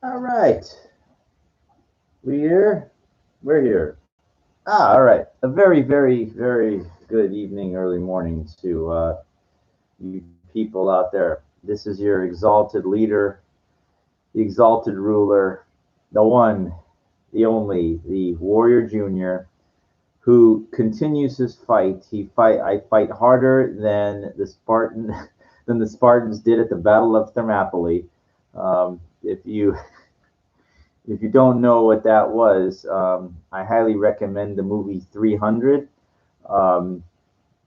All right. We here? We're here. All right. A very, very, very good evening, early morning to you people out there. This is your exalted leader, the exalted ruler, the one, the only, the warrior junior, who continues his fight. I fight harder than the Spartan, than the Spartans did at the Battle of Thermopylae. If you don't know what that was, I highly recommend the movie 300. Um,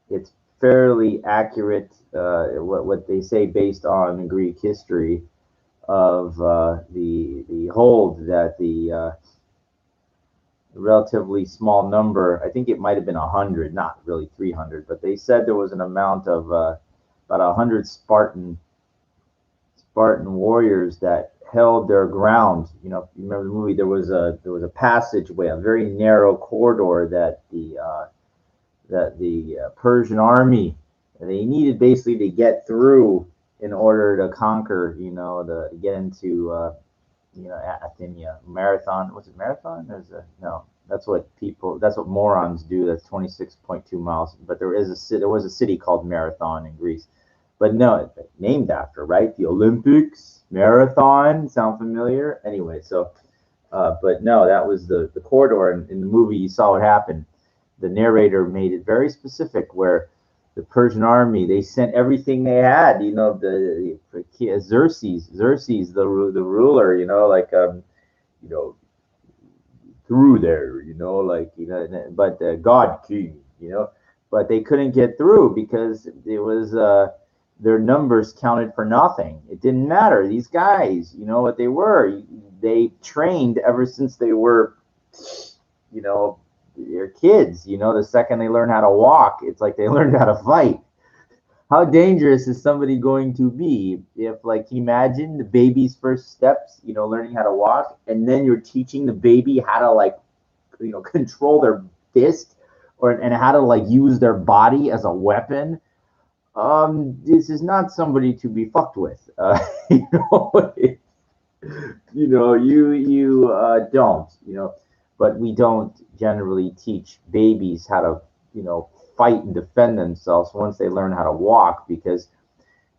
it's fairly accurate, what they say based on Greek history of the hold that the relatively small number. I think it might have been 100, not really 300, but they said there was an amount of about 100 Spartan warriors that held their ground. If you remember the movie, there was a passageway, a very narrow corridor that the Persian army they needed basically to get through in order to conquer. To get into Athenia Marathon. Was it Marathon? No. That's what morons do. That's 26.2 miles. But there was a city called Marathon in Greece. But no, named after, right? The Olympics, marathon. Sound familiar? Anyway, so, but no, that was the corridor. And in the movie, you saw what happened. The narrator made it very specific where the Persian army, they sent everything they had. Xerxes, the ruler, like, you know, through there, but God King, but they couldn't get through because it was their numbers counted for nothing. It didn't matter. These guys, you know what they were. They trained ever since they were, you know, they're kids. The second they learn how to walk, it's like they learned how to fight. How dangerous is somebody going to be if, like, can you imagine the baby's first steps, learning how to walk, and then you're teaching the baby how to, like, control their fist and how to, like, use their body as a weapon. This is not somebody to be fucked with. You know, you don't, but we don't generally teach babies how to, fight and defend themselves once they learn how to walk because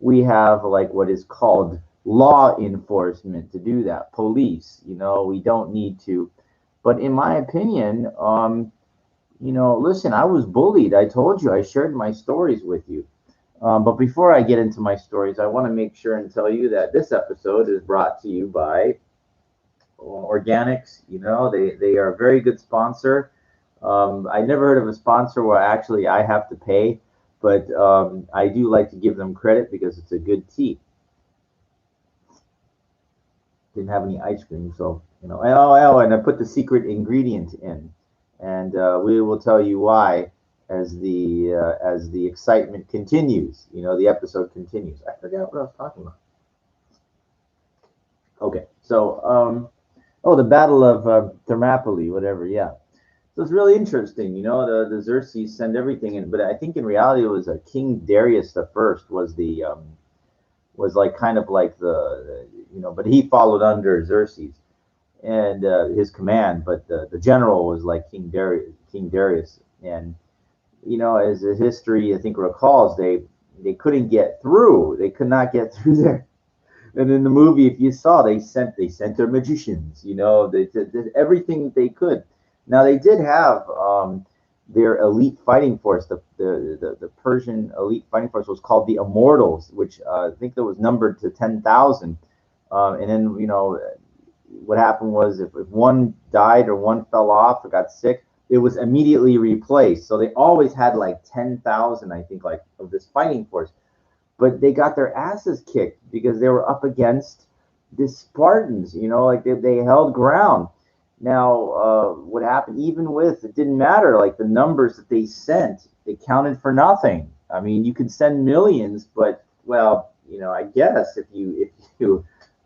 we have, like, what is called law enforcement to do that. Police, we don't need to. But in my opinion, listen, I was bullied. I told you, I shared my stories with you. But before I get into my stories, I want to make sure and tell you that this episode is brought to you by Organics. They are a very good sponsor. I never heard of a sponsor where actually I have to pay, but I do like to give them credit because it's a good tea. Didn't have any ice cream, so and I put the secret ingredient in, and we will tell you why as the excitement continues. The episode continues. I forgot what I was talking about. Okay, so the Battle of Thermopylae, whatever. Yeah. So it's really interesting. The Xerxes send everything in, but I think in reality it was King Darius the First was like kind of like but he followed under Xerxes and his command, but the general was like King Darius, and as the history I think recalls, they couldn't get through. They could not get through there. And in the movie, if you saw, they sent their magicians. They did everything they could. Now they did have their elite fighting force. The Persian elite fighting force was called the Immortals, which I think that was numbered to 10,000. And then what happened was if one died or one fell off or got sick, it was immediately replaced. So they always had like 10,000, I think, like of this fighting force. But they got their asses kicked because they were up against the Spartans. Like they held ground. Now, what happened? Even with it didn't matter. Like the numbers that they sent, it counted for nothing. I mean, you could send millions, but well, I guess if you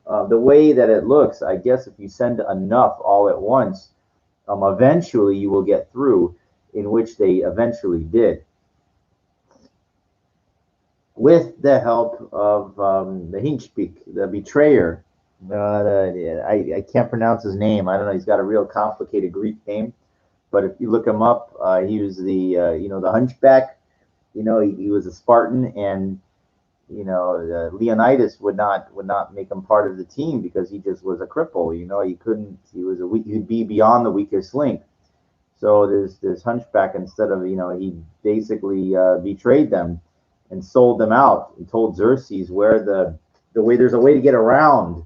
the way that it looks, I guess if you send enough all at once, eventually you will get through. In which they eventually did, with the help of the Hinchpik, the betrayer. Yeah, I can't pronounce his name. I don't know. He's got a real complicated Greek name, but if you look him up, he was the the Hunchback. He was a Spartan, and Leonidas would not make him part of the team because he just was a cripple. He couldn't. He'd be beyond the weakest link. So this Hunchback, instead of he basically betrayed them and sold them out and told Xerxes where the way there's a way to get around.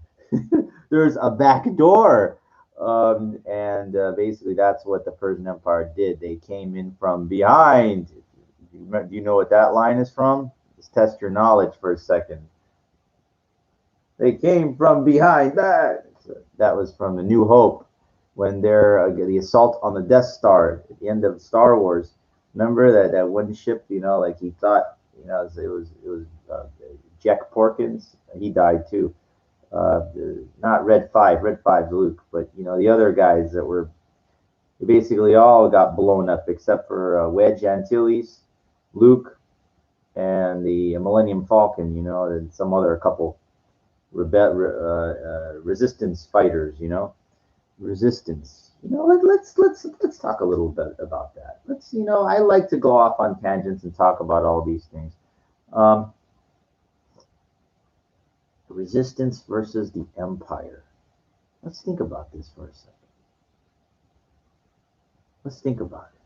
There's a back door. And basically, that's what the Persian Empire did. They came in from behind. Do you know what that line is from? Just test your knowledge for a second. They came from behind. That was from The New Hope when they're the assault on the Death Star at the end of Star Wars. Remember that one ship? Like he thought, it was Jack Porkins. He died too. Uh, Not Red Five. Red Five's Luke, but the other guys that were they basically all got blown up except for Wedge Antilles, Luke, and the Millennium Falcon. And some other couple resistance fighters. Resistance. Let's talk a little bit about that. I like to go off on tangents and talk about all these things. Um, Resistance versus the Empire. Let's think about this for a second. Let's think about it.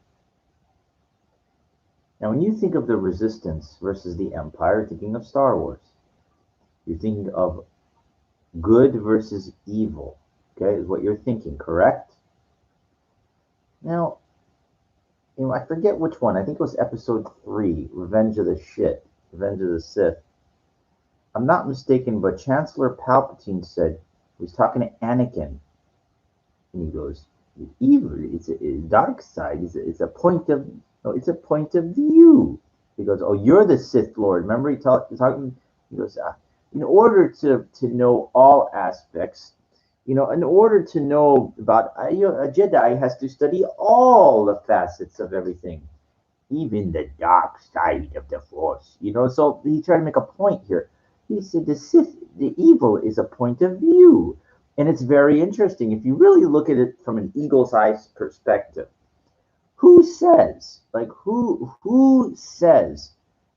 Now, when you think of the Resistance versus the Empire, you're thinking of Star Wars. You're thinking of good versus evil. Okay, is what you're thinking, correct? Now, I forget which one. I think it was episode 3, Revenge of the Shit, Revenge of the Sith. I'm not mistaken, but Chancellor Palpatine said he was talking to Anakin, and he goes, "Evil, it's a dark side. It's a point of no, it's a point of view." He goes, "Oh, you're the Sith Lord." Remember, he's talking. He goes, "In order to know all aspects, in order to know about a Jedi has to study all the facets of everything, even the dark side of the Force." So he tried to make a point here. He said the evil is a point of view, and it's very interesting if you really look at it from an eagle's eye perspective. Who says, who says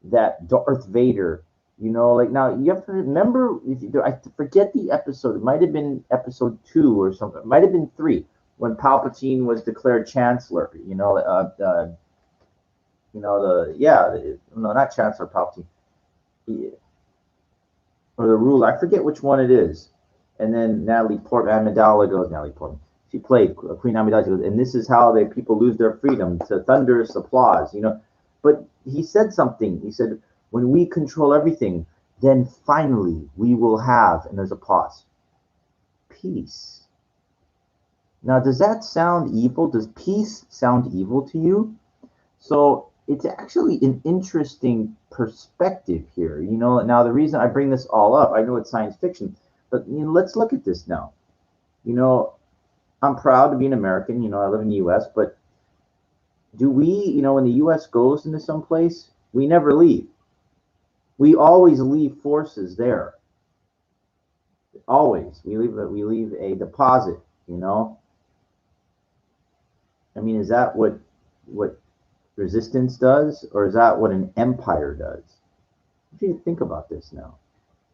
that Darth Vader? Like now you have to remember. I forget the episode. It might have been episode 2 or something. It might have been 3 when Palpatine was declared Chancellor. No, not Chancellor Palpatine, or the ruler. I forget which one it is. And then Natalie Portman, Amidala goes. Natalie Portman. She played Queen Amidala. She goes, and this is how people lose their freedom to thunderous applause. But he said something. He said, "When we control everything, then finally we will have." And there's a pause. Peace. Now, does that sound evil? Does peace sound evil to you? So it's actually an interesting perspective here. Now the reason I bring this all up, I know it's science fiction, but let's look at this now. You know, I'm proud to be an American. I live in the U.S., but do we, when the U.S. goes into some place, we never leave. We always leave forces there. Always, we leave a deposit. You know, I mean, is that what resistance does, or is that what an empire does? What do you think about this now?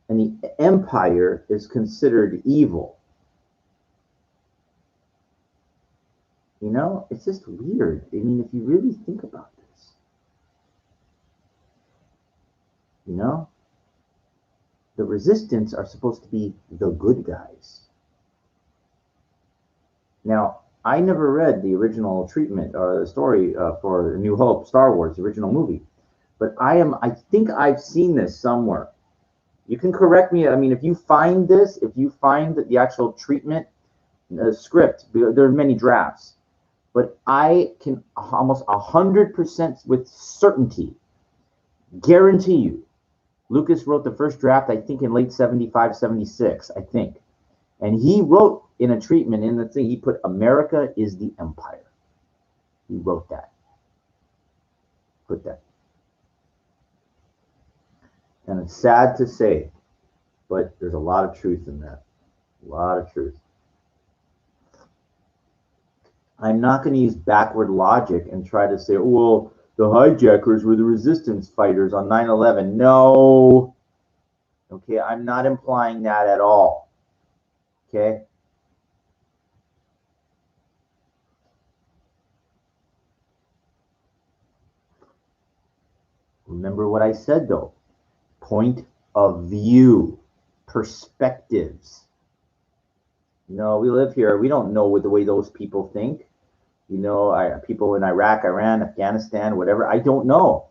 And the empire is considered evil. It's just weird. I mean, if you really think about this, you know, the resistance are supposed to be the good guys. Now, I never read the original treatment or the story for New Hope, Star Wars, the original movie, but I think I've seen this somewhere. You can correct me. I mean, if you find the actual treatment script, there are many drafts, but I can almost 100% with certainty guarantee you Lucas wrote the first draft, I think, in late 75, 76, I think. And he wrote in a treatment in the thing, he put America is the empire. He wrote that. Put that. And it's sad to say, but there's a lot of truth in that. A lot of truth. I'm not going to use backward logic and try to say, oh, well, the hijackers were the resistance fighters on 9/11. No. Okay, I'm not implying that at all. Okay? Remember what I said, though. Point of view, perspectives. You know, we live here. We don't know the way those people think. You know, people in Iraq, Iran, Afghanistan, whatever. I don't know.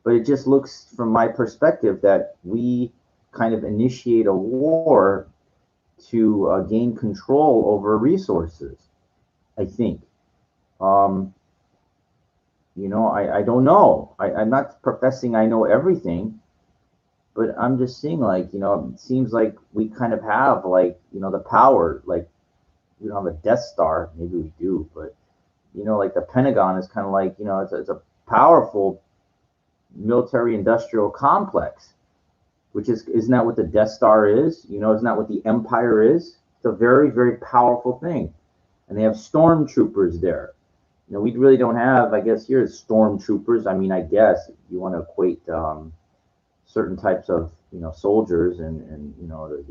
But it just looks, from my perspective, that we kind of initiate a war to gain control over resources, I think. You know, I don't know. I'm not professing I know everything, but I'm just seeing, like, you know, it seems like we kind of have, like, you know, the power. Like, we don't have a Death Star. Maybe we do, but, you know, like the Pentagon is kind of like, you know, it's a powerful military industrial complex, which isn't that what the Death Star is? You know, isn't that what the Empire is? It's a very, very powerful thing. And they have stormtroopers there. You know, we really don't have, I guess, here stormtroopers. I mean, I guess you want to equate certain types of, you know, soldiers and you know,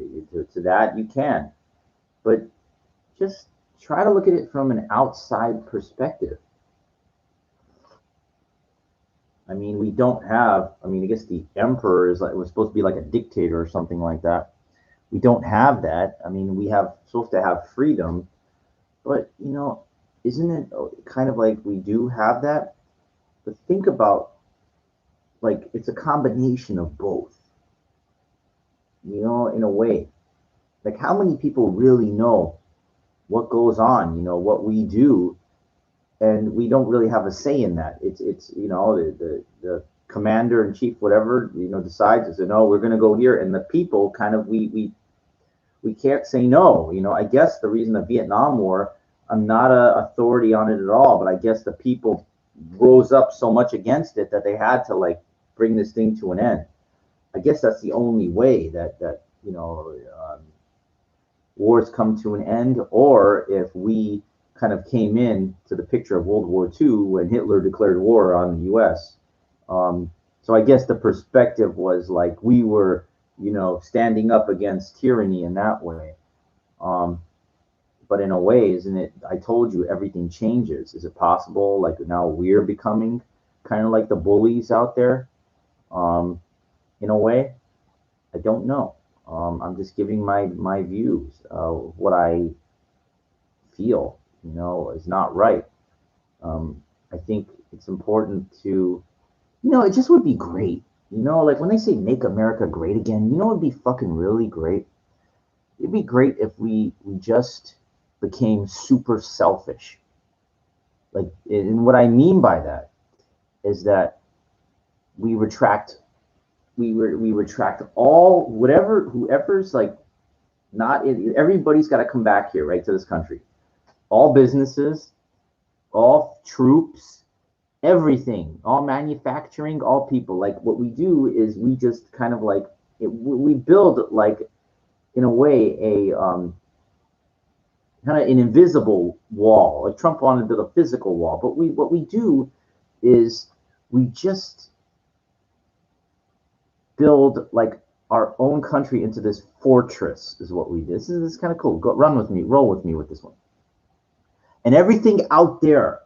to that, you can. But just try to look at it from an outside perspective. I mean, we don't have, I mean, I guess the emperor is like, was supposed to be like a dictator or something like that. We don't have that. I mean, we have supposed to have freedom, but, you know, isn't it kind of like we do have that? But think about, like, it's a combination of both, you know, in a way. Like, how many people really know what goes on, you know, what we do, and we don't really have a say in that. It's you know, the commander in chief, whatever, you know, decides, is, no, we're going to go here, and the people kind of, we can't say no. You know, I guess the reason the Vietnam War, I'm not a authority on it at all, but I guess the people rose up so much against it that they had to, like, bring this thing to an end. I guess that's the only way that you know, wars come to an end, or if we kind of came in to the picture of World War II when Hitler declared war on the U.S. So I guess the perspective was like we were, you know, standing up against tyranny in that way. Um, but in a way, isn't it? I told you everything changes. Is it possible? Like, now we're becoming kind of like the bullies out there. Um, in a way, I don't know. I'm just giving my views. What I feel, you know, is not right. I think it's important to, you know, it just would be great. You know, like when they say make America great again, you know, it'd be fucking really great. It'd be great if we just became super selfish. Like, and what I mean by that is that we retract, we retract all, whatever, whoever's like not in, everybody's got to come back here, right, to this country. All businesses, all troops, everything, all manufacturing, all people. Like, what we do is we just kind of like we build, like, in a way, a kind of an invisible wall. Like, Trump wanted to build a physical wall, but what we do is we just build, like, our own country into this fortress. Is what we do. This is kind of cool. Go run with me, roll with me with this one. And everything out there,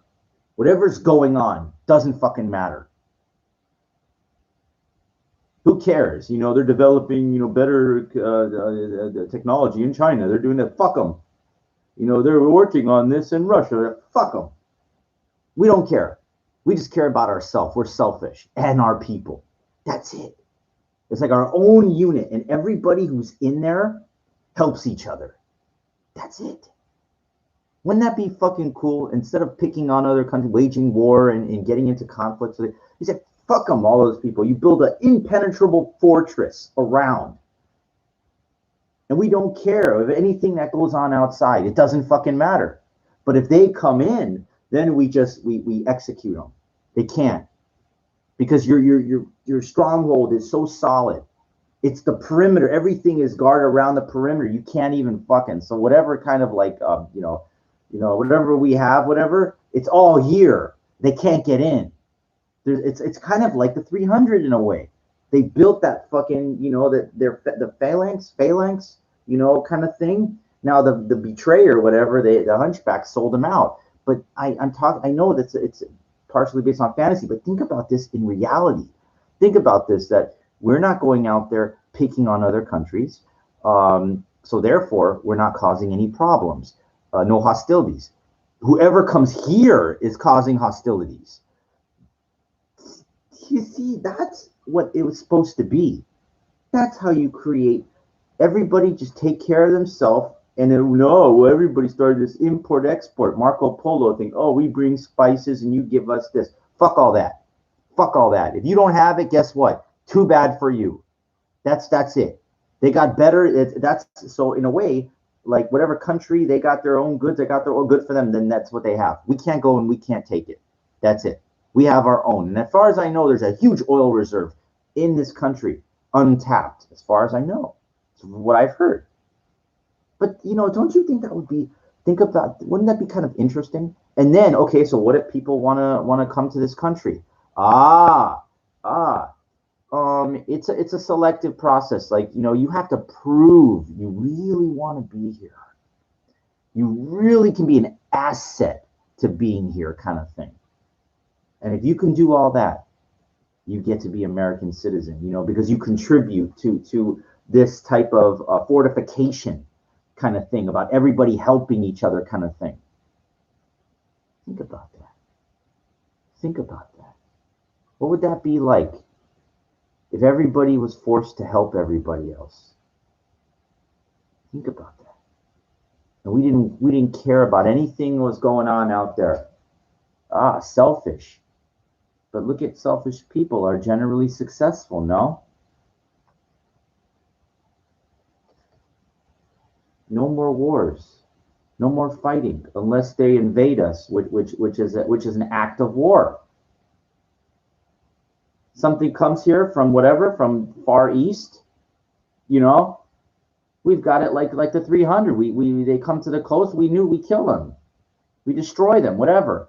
whatever's going on, doesn't fucking matter. Who cares? You know, they're developing, you know, better technology in China. They're doing that. Fuck them. You know, they're working on this in Russia. Fuck them. We don't care. We just care about ourselves. We're selfish and our people. That's it. It's like our own unit, and everybody who's in there helps each other. That's it. Wouldn't that be fucking cool? Instead of picking on other countries, waging war and getting into conflicts, he said, fuck them, all those people. You build an impenetrable fortress around. And we don't care of anything that goes on outside. It doesn't fucking matter. But if they come in, then we execute them. They can't. Because your stronghold is so solid. It's the perimeter. Everything is guarded around the perimeter. You can't even fucking, so whatever kind of like whatever we have, whatever, it's all here. They can't get in. It's kind of like the 300 in a way. They built that fucking, that they're the phalanx, kind of thing. Now the betrayer, whatever, the hunchback sold them out. But I'm talking. I know that it's partially based on fantasy, but think about this in reality. Think about this, that we're not going out there picking on other countries, so therefore we're not causing any problems, no hostilities. Whoever comes here is causing hostilities. You see, that's what it was supposed to be. That's how you create. Everybody just take care of themselves. And then, no, well, everybody started this import export Marco Polo thing. Oh, we bring spices and you give us this. Fuck all that. Fuck all that. If you don't have it, guess what? Too bad for you. That's it. They got better. That's so in a way, like whatever country they got their own goods, they got their own good for them. Then that's what they have. We can't go and we can't take it. That's it. We have our own. And as far as I know, there's a huge oil reserve in this country, untapped. As far as I know, it's what I've heard. But don't you think that would be? Think about, wouldn't that be kind of interesting? And then, okay, so what if people wanna come to this country? Ah, ah, it's a selective process. Like, you have to prove you really want to be here. You really can be an asset to being here, kind of thing. And if you can do all that, you get to be American citizen. Because you contribute to this type of fortification kind of thing, about everybody helping each other kind of thing. Think about that. Think about that. What would that be like if everybody was forced to help everybody else? Think about that. And we didn't care about anything that was going on out there. Selfish. But look at selfish people are generally successful, no? No more wars. No more fighting unless they invade us, which is an act of war. Something comes here from whatever, from far east, we've got it like the 300. They come to the coast, we kill them, we destroy them, whatever.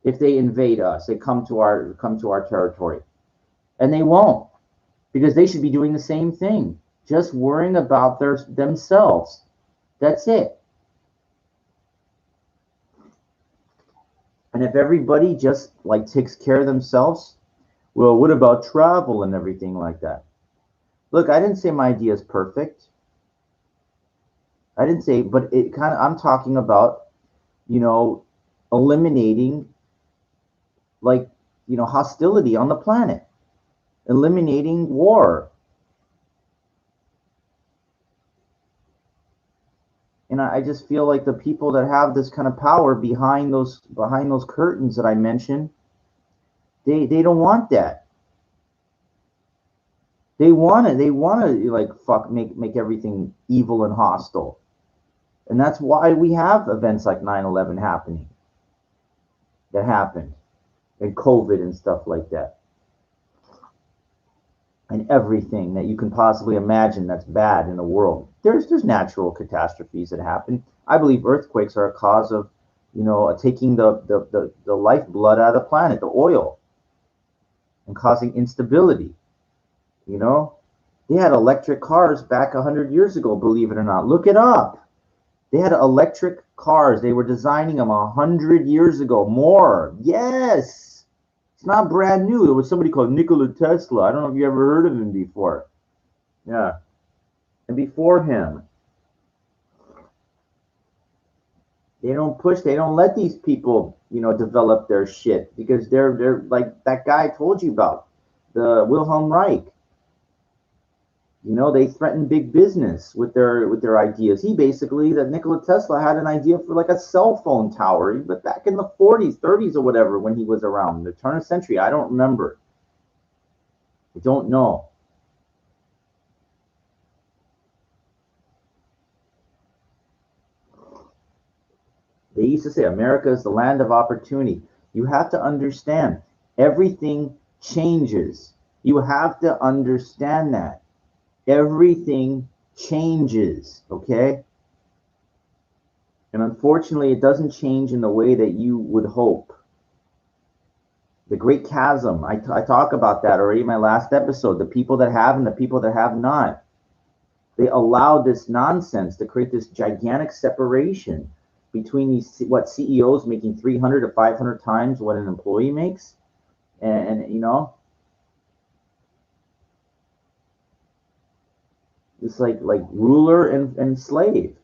If they invade us, they come to our territory, and they won't, because they should be doing the same thing, just worrying about themselves. That's it. And if everybody just like takes care of themselves, well, what about travel and everything like that? Look, I didn't say my idea is perfect. I didn't say, but it kind of, I'm talking about, eliminating like, hostility on the planet, eliminating war. And I just feel like the people that have this kind of power behind those curtains that I mentioned, they don't want that. They want to like fuck make everything evil and hostile. And that's why we have events like 9/11 happening. That happened. And COVID and stuff like that. And everything that you can possibly imagine that's bad in the world. There's natural catastrophes that happen. I believe earthquakes are a cause of, taking the lifeblood out of the planet, the oil, and causing instability. They had electric cars back 100 years ago, believe it or not. Look it up. They had electric cars. They were designing them 100 years ago. More. Yes. It's not brand new. There was somebody called Nikola Tesla. I don't know if you ever heard of him before. Yeah. And before him, they don't let these people, develop their shit, because they're like that guy I told you about, the Wilhelm Reich. They threaten big business with their ideas. That Nikola Tesla had an idea for like a cell phone tower, but back in the 40s, 30s, or whatever, when he was around, the turn of the century. I don't remember. I don't know. They used to say America is the land of opportunity. You have to understand, everything changes. You have to understand that. Everything changes, okay? And unfortunately, it doesn't change in the way that you would hope. The great chasm, I talk about that already in my last episode. The people that have and the people that have not. They allow this nonsense to create this gigantic separation between these CEOs making 300 to 500 times what an employee makes, and you know, it's like ruler and slave.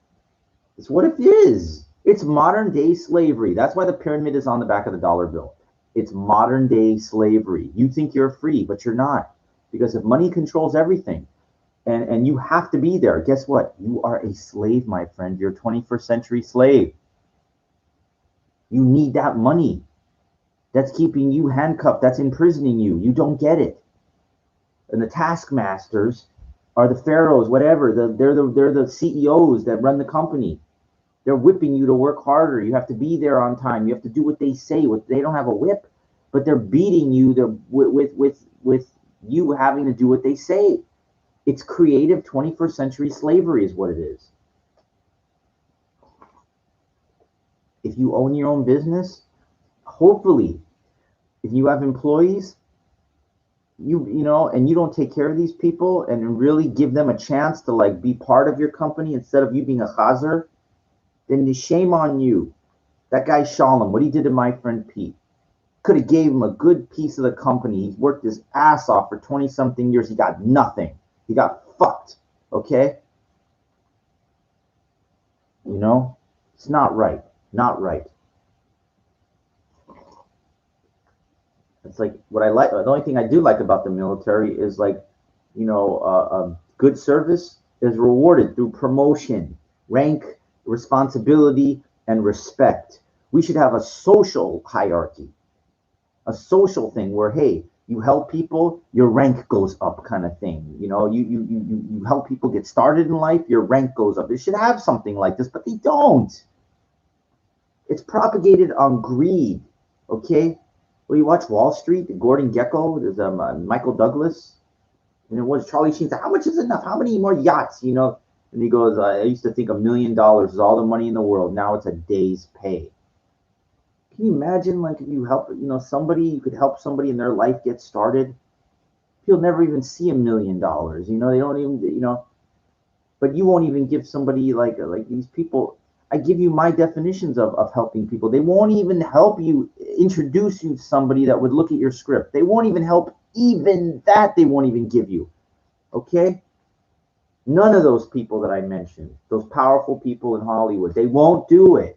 It's what it is. It's modern day slavery. That's why the pyramid is on the back of the dollar bill. It's modern day slavery. You think you're free, but you're not, because if money controls everything, and you have to be there. Guess what? You are a slave, my friend. You're a 21st century slave. You need that money. That's keeping you handcuffed. That's imprisoning you. You don't get it. And the taskmasters are the pharaohs, whatever. They're the CEOs that run the company. They're whipping you to work harder. You have to be there on time. You have to do what they say. They don't have a whip, but they're beating you with you having to do what they say. It's creative 21st century slavery is what it is. If you own your own business, hopefully, if you have employees, you know, and you don't take care of these people and really give them a chance to like be part of your company instead of you being a chazer, then shame on you. That guy Shalom, what he did to my friend Pete, could have gave him a good piece of the company. He's worked his ass off for 20 something years. He got nothing. He got fucked. Okay? You know, it's not right. Not right. It's like what I like. The only thing I do like about the military is like, you know, good service is rewarded through promotion, rank, responsibility, and respect. We should have a social hierarchy, a social thing where, hey, you help people, your rank goes up, kind of thing. You know, you help people get started in life, your rank goes up. They should have something like this, but they don't. It's propagated on greed. Okay, well, you watch Wall Street, Gordon Gekko, there's Michael Douglas, and it was Charlie Sheen said, "How much is enough? How many more yachts?" You know, and he goes, "I used to think $1 million is all the money in the world. Now it's a day's pay." Can you imagine, like, if you help, you know, somebody, you could help somebody in their life get started? You'll never even see $1 million. You know, they don't even, you know, but you won't even give somebody like these people. I give you my definitions of helping people. They won't even help you introduce you to somebody that would look at your script. They won't even help, even that they won't even give you. Okay? None of those people that I mentioned, those powerful people in Hollywood, they won't do it.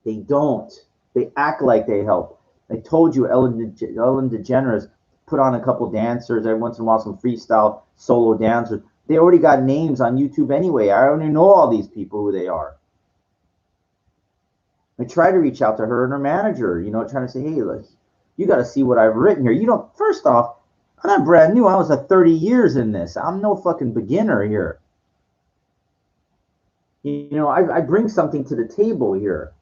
They don't. They act like they help. I told you, Ellen DeGeneres put on a couple dancers every once in a while, some freestyle solo dancers. They already got names on YouTube anyway. I already know all these people who they are. I try to reach out to her and her manager, you know, trying to say, hey, look, you got to see what I've written here. You know, first off, I'm not brand new. I was 30 years in this. I'm no fucking beginner here. You know, I bring something to the table here.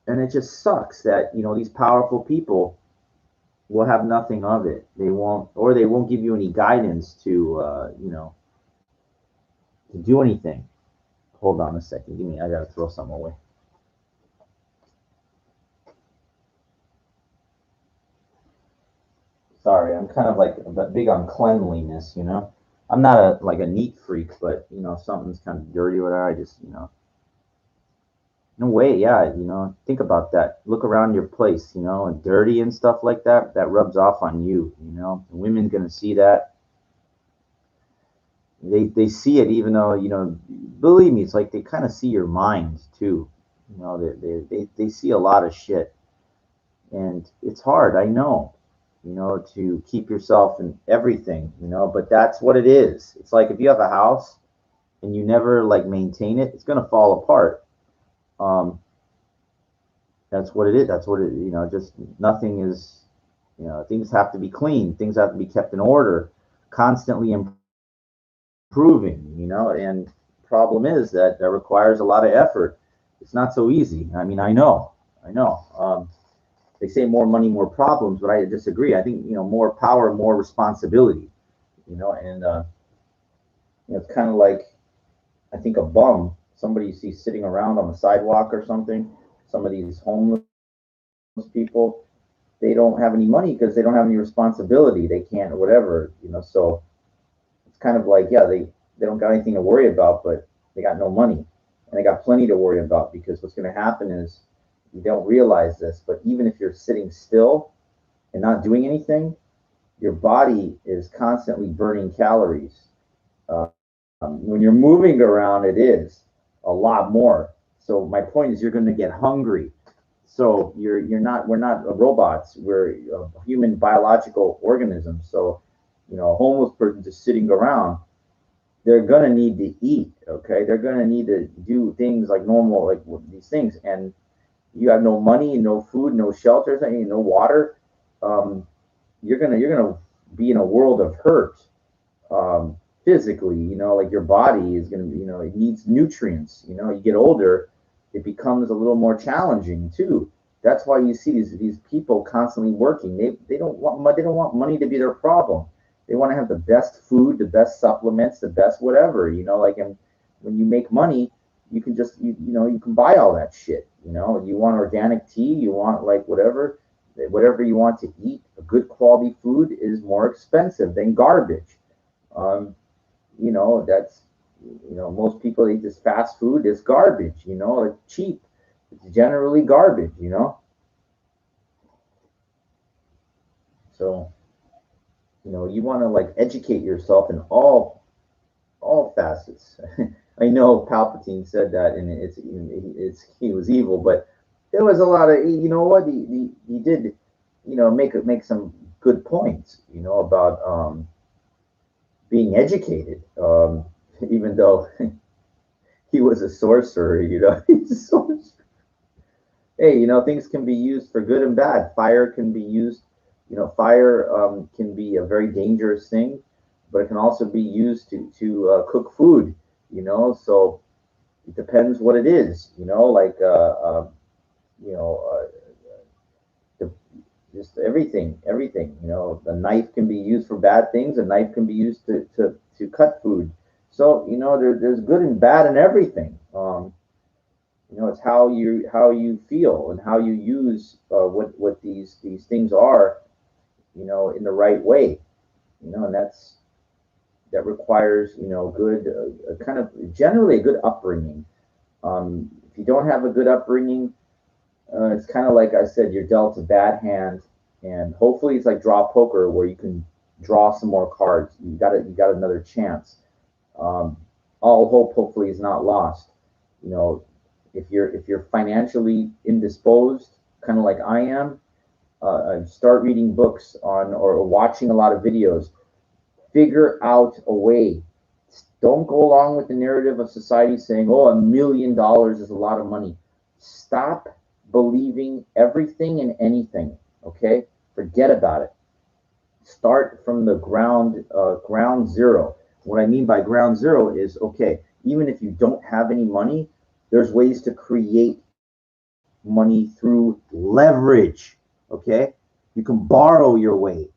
And it just sucks that, you know, these powerful people will have nothing of it. They won't, or they won't give you any guidance to, you know, to do anything. Hold on a second. Give me, I got to throw something away. Sorry, I'm kind of like big on cleanliness, you know. I'm not a neat freak, but you know, something's kind of dirty or whatever. I just, you know, no way, yeah, you know, think about that. Look around your place, you know, and dirty and stuff like that. That rubs off on you, you know. The women gonna see that. They see it, even though, you know, believe me, it's like they kind of see your mind too. You know, they see a lot of shit, and it's hard. I know, you know, to keep yourself in everything, you know, but that's what it is. It's like if you have a house and you never like maintain it, it's gonna fall apart. Um, that's what it is. That's what it, you know, just nothing is, you know, things have to be clean. Things have to be kept in order, constantly improving, you know, and problem is that that requires a lot of effort. It's not so easy. I mean, I know. they say more money, more problems, but I disagree. I think, more power, more responsibility, and it's kind of like, I think a bum, somebody you see sitting around on the sidewalk or something, some of these homeless people, they don't have any money because they don't have any responsibility. They can't, or whatever, so it's kind of like, yeah, they don't got anything to worry about, but they got no money, and they got plenty to worry about, because what's going to happen is, you don't realize this, but even if you're sitting still and not doing anything, your body is constantly burning calories. When you're moving around, it is a lot more. So my point is, you're going to get hungry. So you're not we're not robots. We're human biological organisms. So a homeless person just sitting around, they're going to need to eat. Okay, they're going to need to do things like normal, like these things, and you have no money, no food, no shelter, no water. Um, you're gonna be in a world of hurt, physically. Like your body is gonna, it needs nutrients. You get older, it becomes a little more challenging too. That's why you see these people constantly working. They don't want money to be their problem. They want to have the best food, the best supplements, the best whatever. Like, and when you make money, you can just you can buy all that shit. You want organic tea, you want like whatever you want to eat. A good quality food is more expensive than garbage. Um, that's most people eat this fast food. It's garbage. It's cheap. It's generally garbage. So you want to like educate yourself in all facets. I know Palpatine said that, and it's he was evil, but there was a lot of, what he did, make some good points, about being educated, even though he was a sorcerer, he's a sorcerer. Hey, things can be used for good and bad. Fire can be used, fire can be a very dangerous thing, but it can also be used to cook food, so it depends what it is, like, you know, uh, the, just everything. A knife can be used for bad things. A knife can be used to cut food. So there's good and bad in everything. It's how you feel and how you use what these things are, in the right way. And that requires good, kind of generally a good upbringing. If you don't have a good upbringing, it's kind of like I said, you're dealt a bad hand, and hopefully it's like draw poker where you can draw some more cards. You got another chance. Um, all hope hopefully is not lost. You know, if you're financially indisposed, kind of like I am, start reading books on or watching a lot of videos. Figure out a way. Don't go along with the narrative of society saying, "Oh, $1 million is a lot of money." Stop believing everything and anything. Okay, forget about it. Start from the ground zero. What I mean by ground zero is, okay, even if you don't have any money, there's ways to create money through leverage. Okay, you can borrow your way,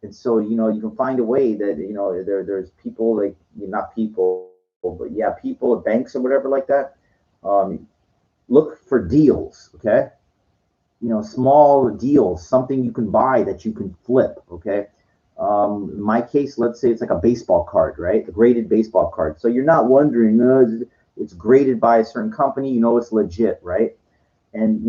and so you can find a way that there's people like, not people, but yeah, people at banks or whatever like that. Um, Look for deals. Okay, small deals, something you can buy that you can flip. Okay. In my case, let's say it's like a baseball card, right? A graded baseball card. So you're not wondering, it's graded by a certain company, it's legit, right? And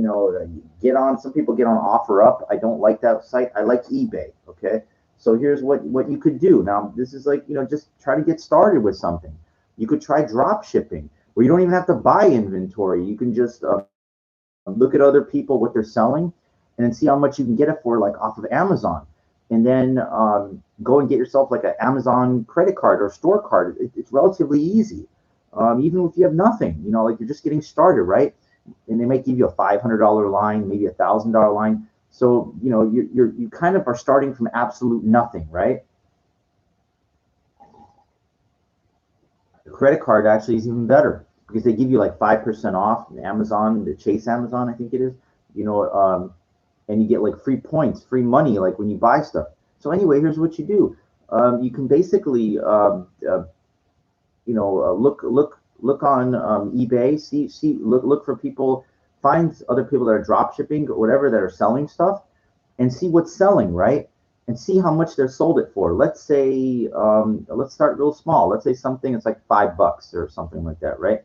some people get on OfferUp. I don't like that site. I like eBay. Okay. So here's what you could do. Now, this is like, just try to get started with something. You could try drop shipping, where you don't even have to buy inventory. You can just look at other people, what they're selling, and then see how much you can get it for, like off of Amazon. And then go and get yourself like an Amazon credit card or store card. It's relatively easy, even if you have nothing. Like you're just getting started, right? And they might give you a $500 line, maybe $1,000 line. So you kind of are starting from absolute nothing, right? The credit card actually is even better because they give you like 5% off. Amazon, the Chase Amazon, I think it is. You know, um, and you get like free points, free money, like when you buy stuff. So anyway, here's what you do. You can basically, look on eBay, look for people, find other people that are drop shipping or whatever that are selling stuff, and see what's selling, right? And see how much they're sold it for. Let's say, let's start real small. Let's say something it's like $5 or something like that, right?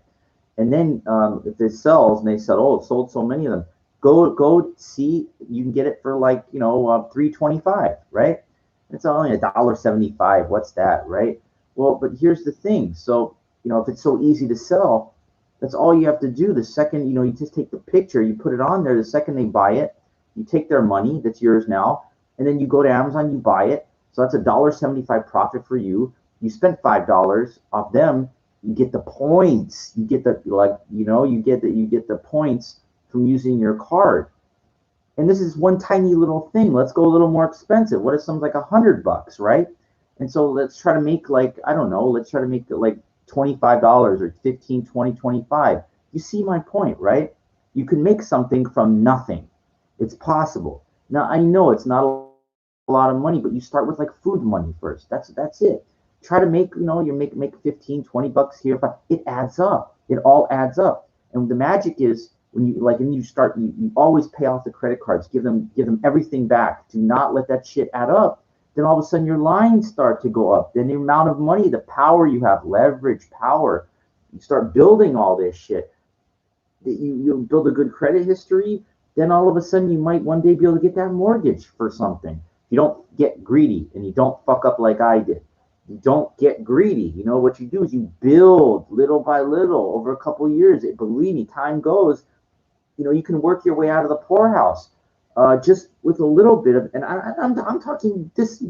And then if it sells and they said, oh, it sold so many of them, go see you can get it for like $3.25, right? It's only $1.75. What's that, right? Well, but here's the thing. So if it's so easy to sell, that's all you have to do. The second you just take the picture, you put it on there. The second they buy it, you take their money that's yours now, and then you go to Amazon, you buy it. So that's $1.75 profit for you. You spent $5 off them. You get the points. You get the you get the points from using your card. And this is one tiny little thing. Let's go a little more expensive. What if something's like $100, right? And so let's try to make like, I don't know, let's try to make it like $25 or 15, 20, 25. You see my point, right? You can make something from nothing. It's possible. Now I know it's not a lot of money, but you start with like food money first. That's it. Try to make, you make 15, $20 here, but it adds up. It all adds up. And the magic is when you start, you always pay off the credit cards, give them everything back. Do not let that shit add up. Then all of a sudden your lines start to go up. Then the amount of money, the power you have, leverage, power, you start building all this shit. You build a good credit history, then all of a sudden you might one day be able to get that mortgage for something. If you don't get greedy and you don't fuck up like I did. You don't get greedy. What you do is you build little by little over a couple of years. Believe me, time goes. You can work your way out of the poorhouse just with a little bit of. And I'm talking this.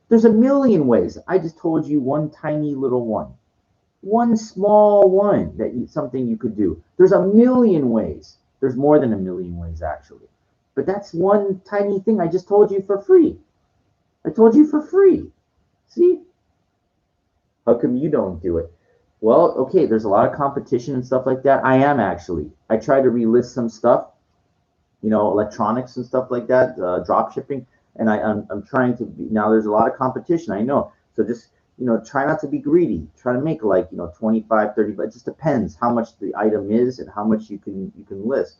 There's a million ways. I just told you one tiny little one small one something you could do. There's a million ways. There's more than a million ways actually, but that's one tiny thing I just told you for free. I told you for free. See, how come you don't do it? Well, okay, there's a lot of competition and stuff like that. I am actually. I try to relist some stuff, electronics and stuff like that, drop shipping, and I'm trying to be, now there's a lot of competition, I know. So just, try not to be greedy. Try to make like, 25, 30, but it just depends how much the item is and how much you can list.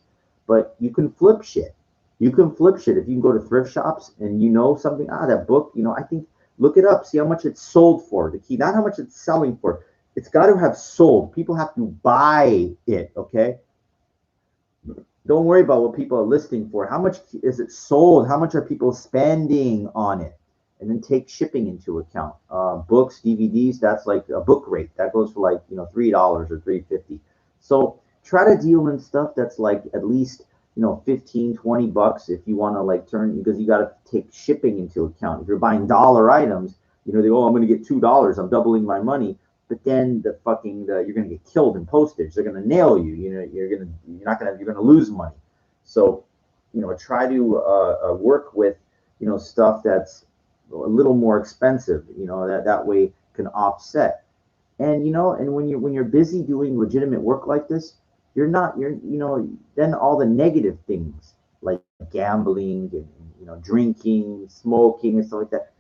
But you can flip shit. You can flip shit if you can go to thrift shops and something, that book, I think look it up, see how much it's sold for. The key, not how much it's selling for. It's got to have sold. People have to buy it, okay? Don't worry about what people are listing for. How much is it sold? How much are people spending on it? And then take shipping into account. Books, DVDs, that's like a book rate. That goes for like, $3 or $3.50. So try to deal in stuff that's like at least, 15, $20 if you want to like turn, because you got to take shipping into account. If you're buying dollar items, I'm going to get $2. I'm doubling my money. But then you're gonna get killed in postage. They're gonna nail you. You're gonna lose money. So, try to work with stuff that's a little more expensive. That way can offset. And when you're busy doing legitimate work like this, then all the negative things like gambling and drinking, smoking and stuff like that.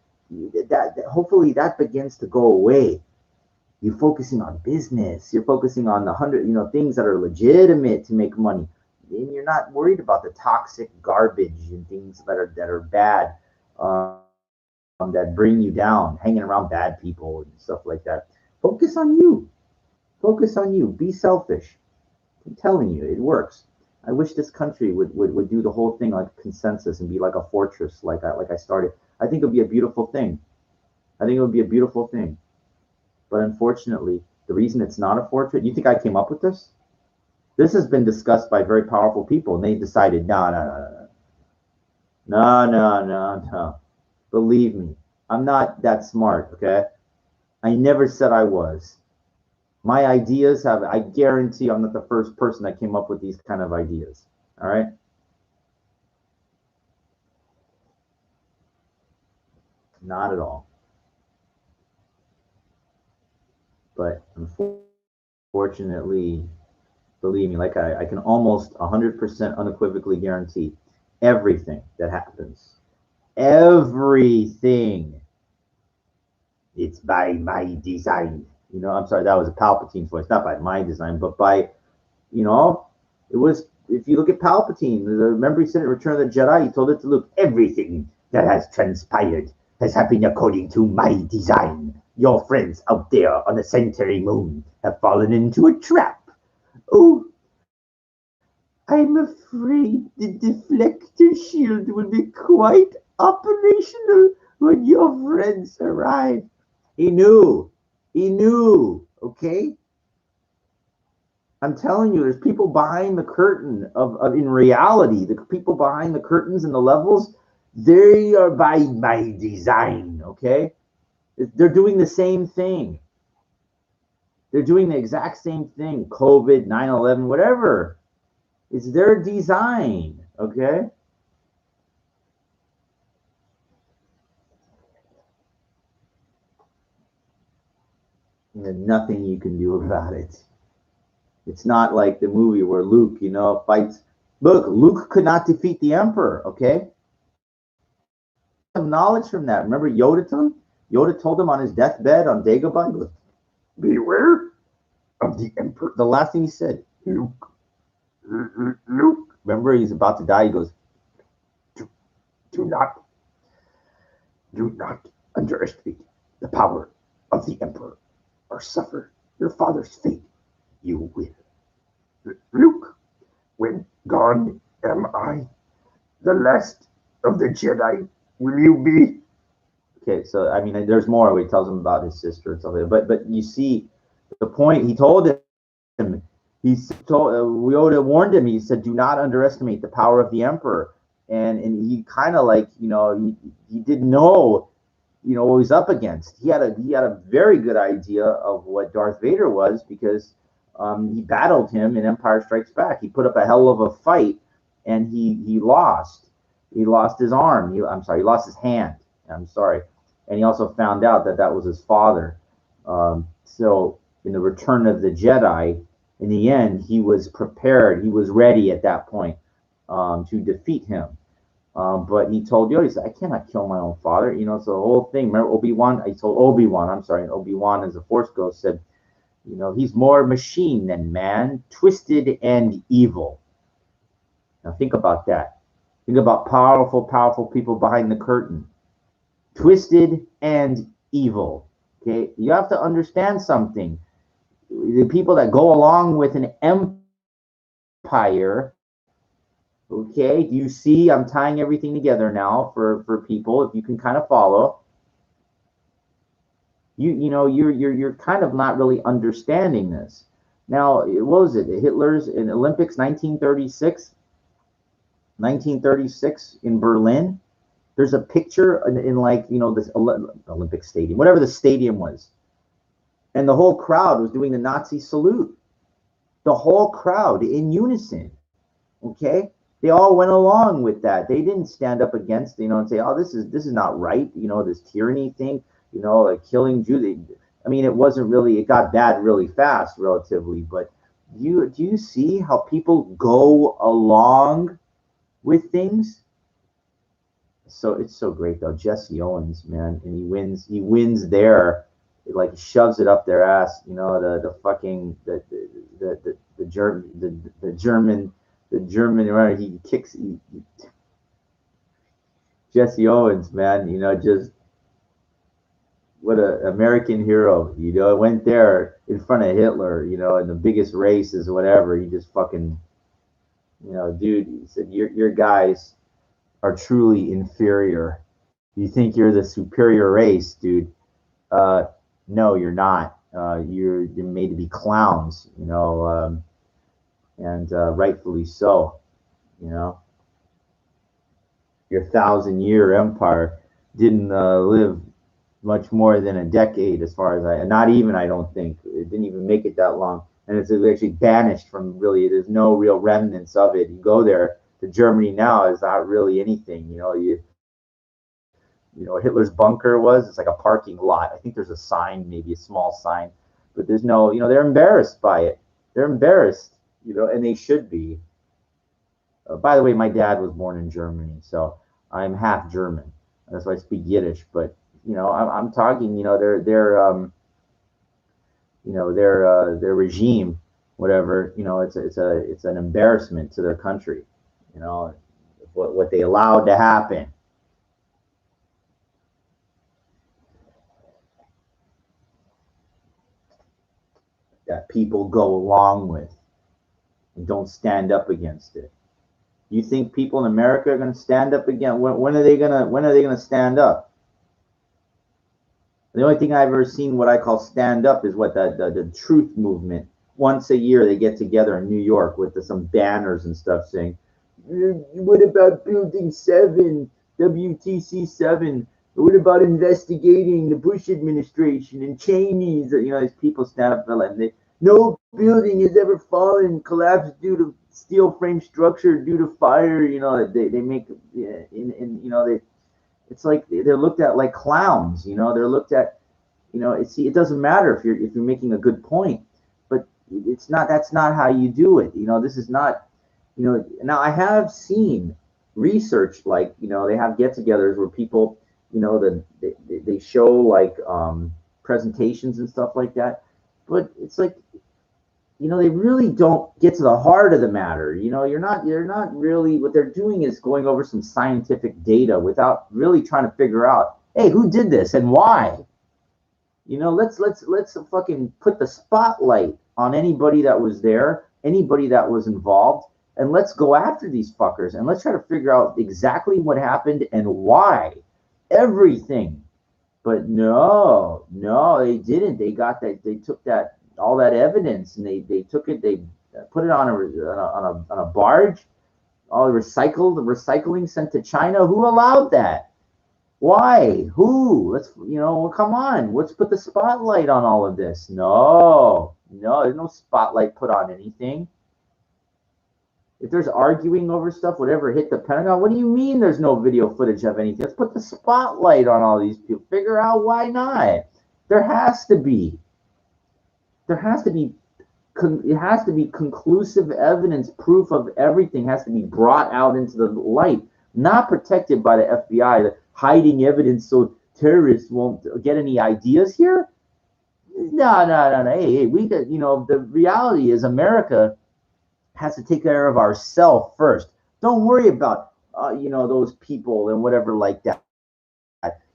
That hopefully that begins to go away. You're focusing on business. You're focusing on the hundred, things that are legitimate to make money. And you're not worried about the toxic garbage and things that are bad, that bring you down, hanging around bad people and stuff like that. Focus on you. Focus on you. Be selfish. I'm telling you, it works. I wish this country would do the whole thing like a consensus and be like a fortress, like I started. I think it would be a beautiful thing. I think it would be a beautiful thing. But unfortunately, the reason it's not a fortress, you think I came up with this? This has been discussed by very powerful people, and they decided, no, no, no, no, no, no, no, no. Believe me, I'm not that smart, okay? I never said I was. My ideas I guarantee I'm not the first person that came up with these kind of ideas, all right? Not at all. But unfortunately, believe me, like I can almost 100% unequivocally guarantee everything that happens, everything, it's by my design. I'm sorry, that was a Palpatine voice, not by my design, but by, you know, it was. If you look at Palpatine, remember he said in Return of the Jedi, he told it to Luke, everything that has transpired has happened according to my design. Your friends out there on the Centauri moon have fallen into a trap. Oh, I'm afraid the deflector shield will be quite operational when your friends arrive. He knew. He knew. Okay? I'm telling you, there's people behind the curtain of in reality, the people behind the curtains and the levels, they are by my design, okay? They're doing the same thing. They're doing the exact same thing. COVID, 9/11, whatever. It's their design, okay? And there's nothing you can do about it. It's not like the movie where Luke, fights. Look, Luke could not defeat the Emperor, okay? Some knowledge from that. Remember Yoda to him? Yoda told him on his deathbed on Dagobah, he goes, beware of the Emperor. The last thing he said, Luke, Luke. Remember, he's about to die. He goes, do, do not, do not underestimate the power of the Emperor or suffer your father's fate. You will. Luke, when gone am I, the last of the Jedi will you be? Okay, so I mean, there's more where he tells him about his sister and stuff like that. But you see, the point he told him, Yoda warned him. He said, "Do not underestimate the power of the Emperor." And he kind of like he didn't know what he's up against. He had a very good idea of what Darth Vader was because he battled him in Empire Strikes Back. He put up a hell of a fight, and he lost. He lost his arm. I'm sorry, he lost his hand. I'm sorry, and he also found out that that was his father. So in the Return of the Jedi, in the end, he was prepared. He was ready at that point to defeat him. But he told Yoda, he said, I cannot kill my own father. So the whole thing, remember Obi-Wan? I told Obi-Wan, I'm sorry, and Obi-Wan as a Force Ghost said, he's more machine than man, twisted and evil. Now think about that. Think about powerful, powerful people behind the curtain. Twisted and evil. Okay, you have to understand something. The people that go along with an empire. Okay, do you see? I'm tying everything together now for people. If you can kind of follow, you're kind of not really understanding this. Now, what was it? Hitler's in Olympics 1936 in Berlin. There's a picture in like this Olympic stadium, whatever the stadium was, and the whole crowd was doing the Nazi salute. The whole crowd in unison. Okay, they all went along with that. They didn't stand up against, and say, "Oh, this is not right." This tyranny thing. Like killing Jews. I mean, it wasn't really. It got bad really fast, relatively. But do you see how people go along with things? So it's so great though. Jesse Owens, man, and he wins. He wins there. It like shoves it up their ass. The fucking the German right? He kicks Jesse Owens, man. Just what a American hero. Went there in front of Hitler. In the biggest races, whatever. He just fucking, dude. He said, "Your guys are truly inferior. You think you're the superior race, dude? No, you're not. You're made to be clowns. And rightfully so. You know." Your 1,000-year empire didn't live much more than a decade, as far as not even, I don't think it didn't even make it that long, and it's actually banished from really. There's no real remnants of it. You go there to Germany now, is not really anything. Hitler's bunker was. It's like a parking lot. I think there's a sign, maybe a small sign, but there's no. They're embarrassed by it. They're embarrassed. And they should be. By the way, my dad was born in Germany, so I'm half German. That's why I speak Yiddish. But I'm talking. Their regime, whatever. It's an embarrassment to their country. You know what they allowed to happen. That people go along with and don't stand up against it. You think people in America are going to stand up again? When are they gonna stand up? The only thing I've ever seen what I call stand up is what the truth movement. Once a year they get together in New York with some banners and stuff saying, "What about Building 7, WTC 7? What about investigating the Bush administration and Cheney's?" These people stand up and they, no building has ever fallen, collapsed due to steel frame structure due to fire. They make, they, it's like they're looked at like clowns. They're looked at, it doesn't matter if you're making a good point, but it's not, that's not how you do it. This is not, now I have seen research, like, they have get-togethers where people, they show like presentations and stuff like that, but it's like, they really don't get to the heart of the matter. You're not really, what they're doing is going over some scientific data without really trying to figure out, hey, who did this and why. Let's fucking put the spotlight on anybody that was there, anybody that was involved, and let's go after these fuckers and let's try to figure out exactly what happened and why. Everything. But no, they didn't. They took that, all that evidence, and they took it, they put it on a barge, all recycling sent to China. Who allowed that? Why? Who? Come on. Let's put the spotlight on all of this. No, there's no spotlight put on anything. If there's arguing over stuff, whatever hit the Pentagon, what do you mean there's no video footage of anything? Let's put the spotlight on all these people. Figure out why not. There has to be. It has to be conclusive evidence, proof of everything has to be brought out into the light, not protected by the FBI, hiding evidence so terrorists won't get any ideas here. No. Hey, we got, the reality is America has to take care of ourselves first. Don't worry about, those people and whatever like that.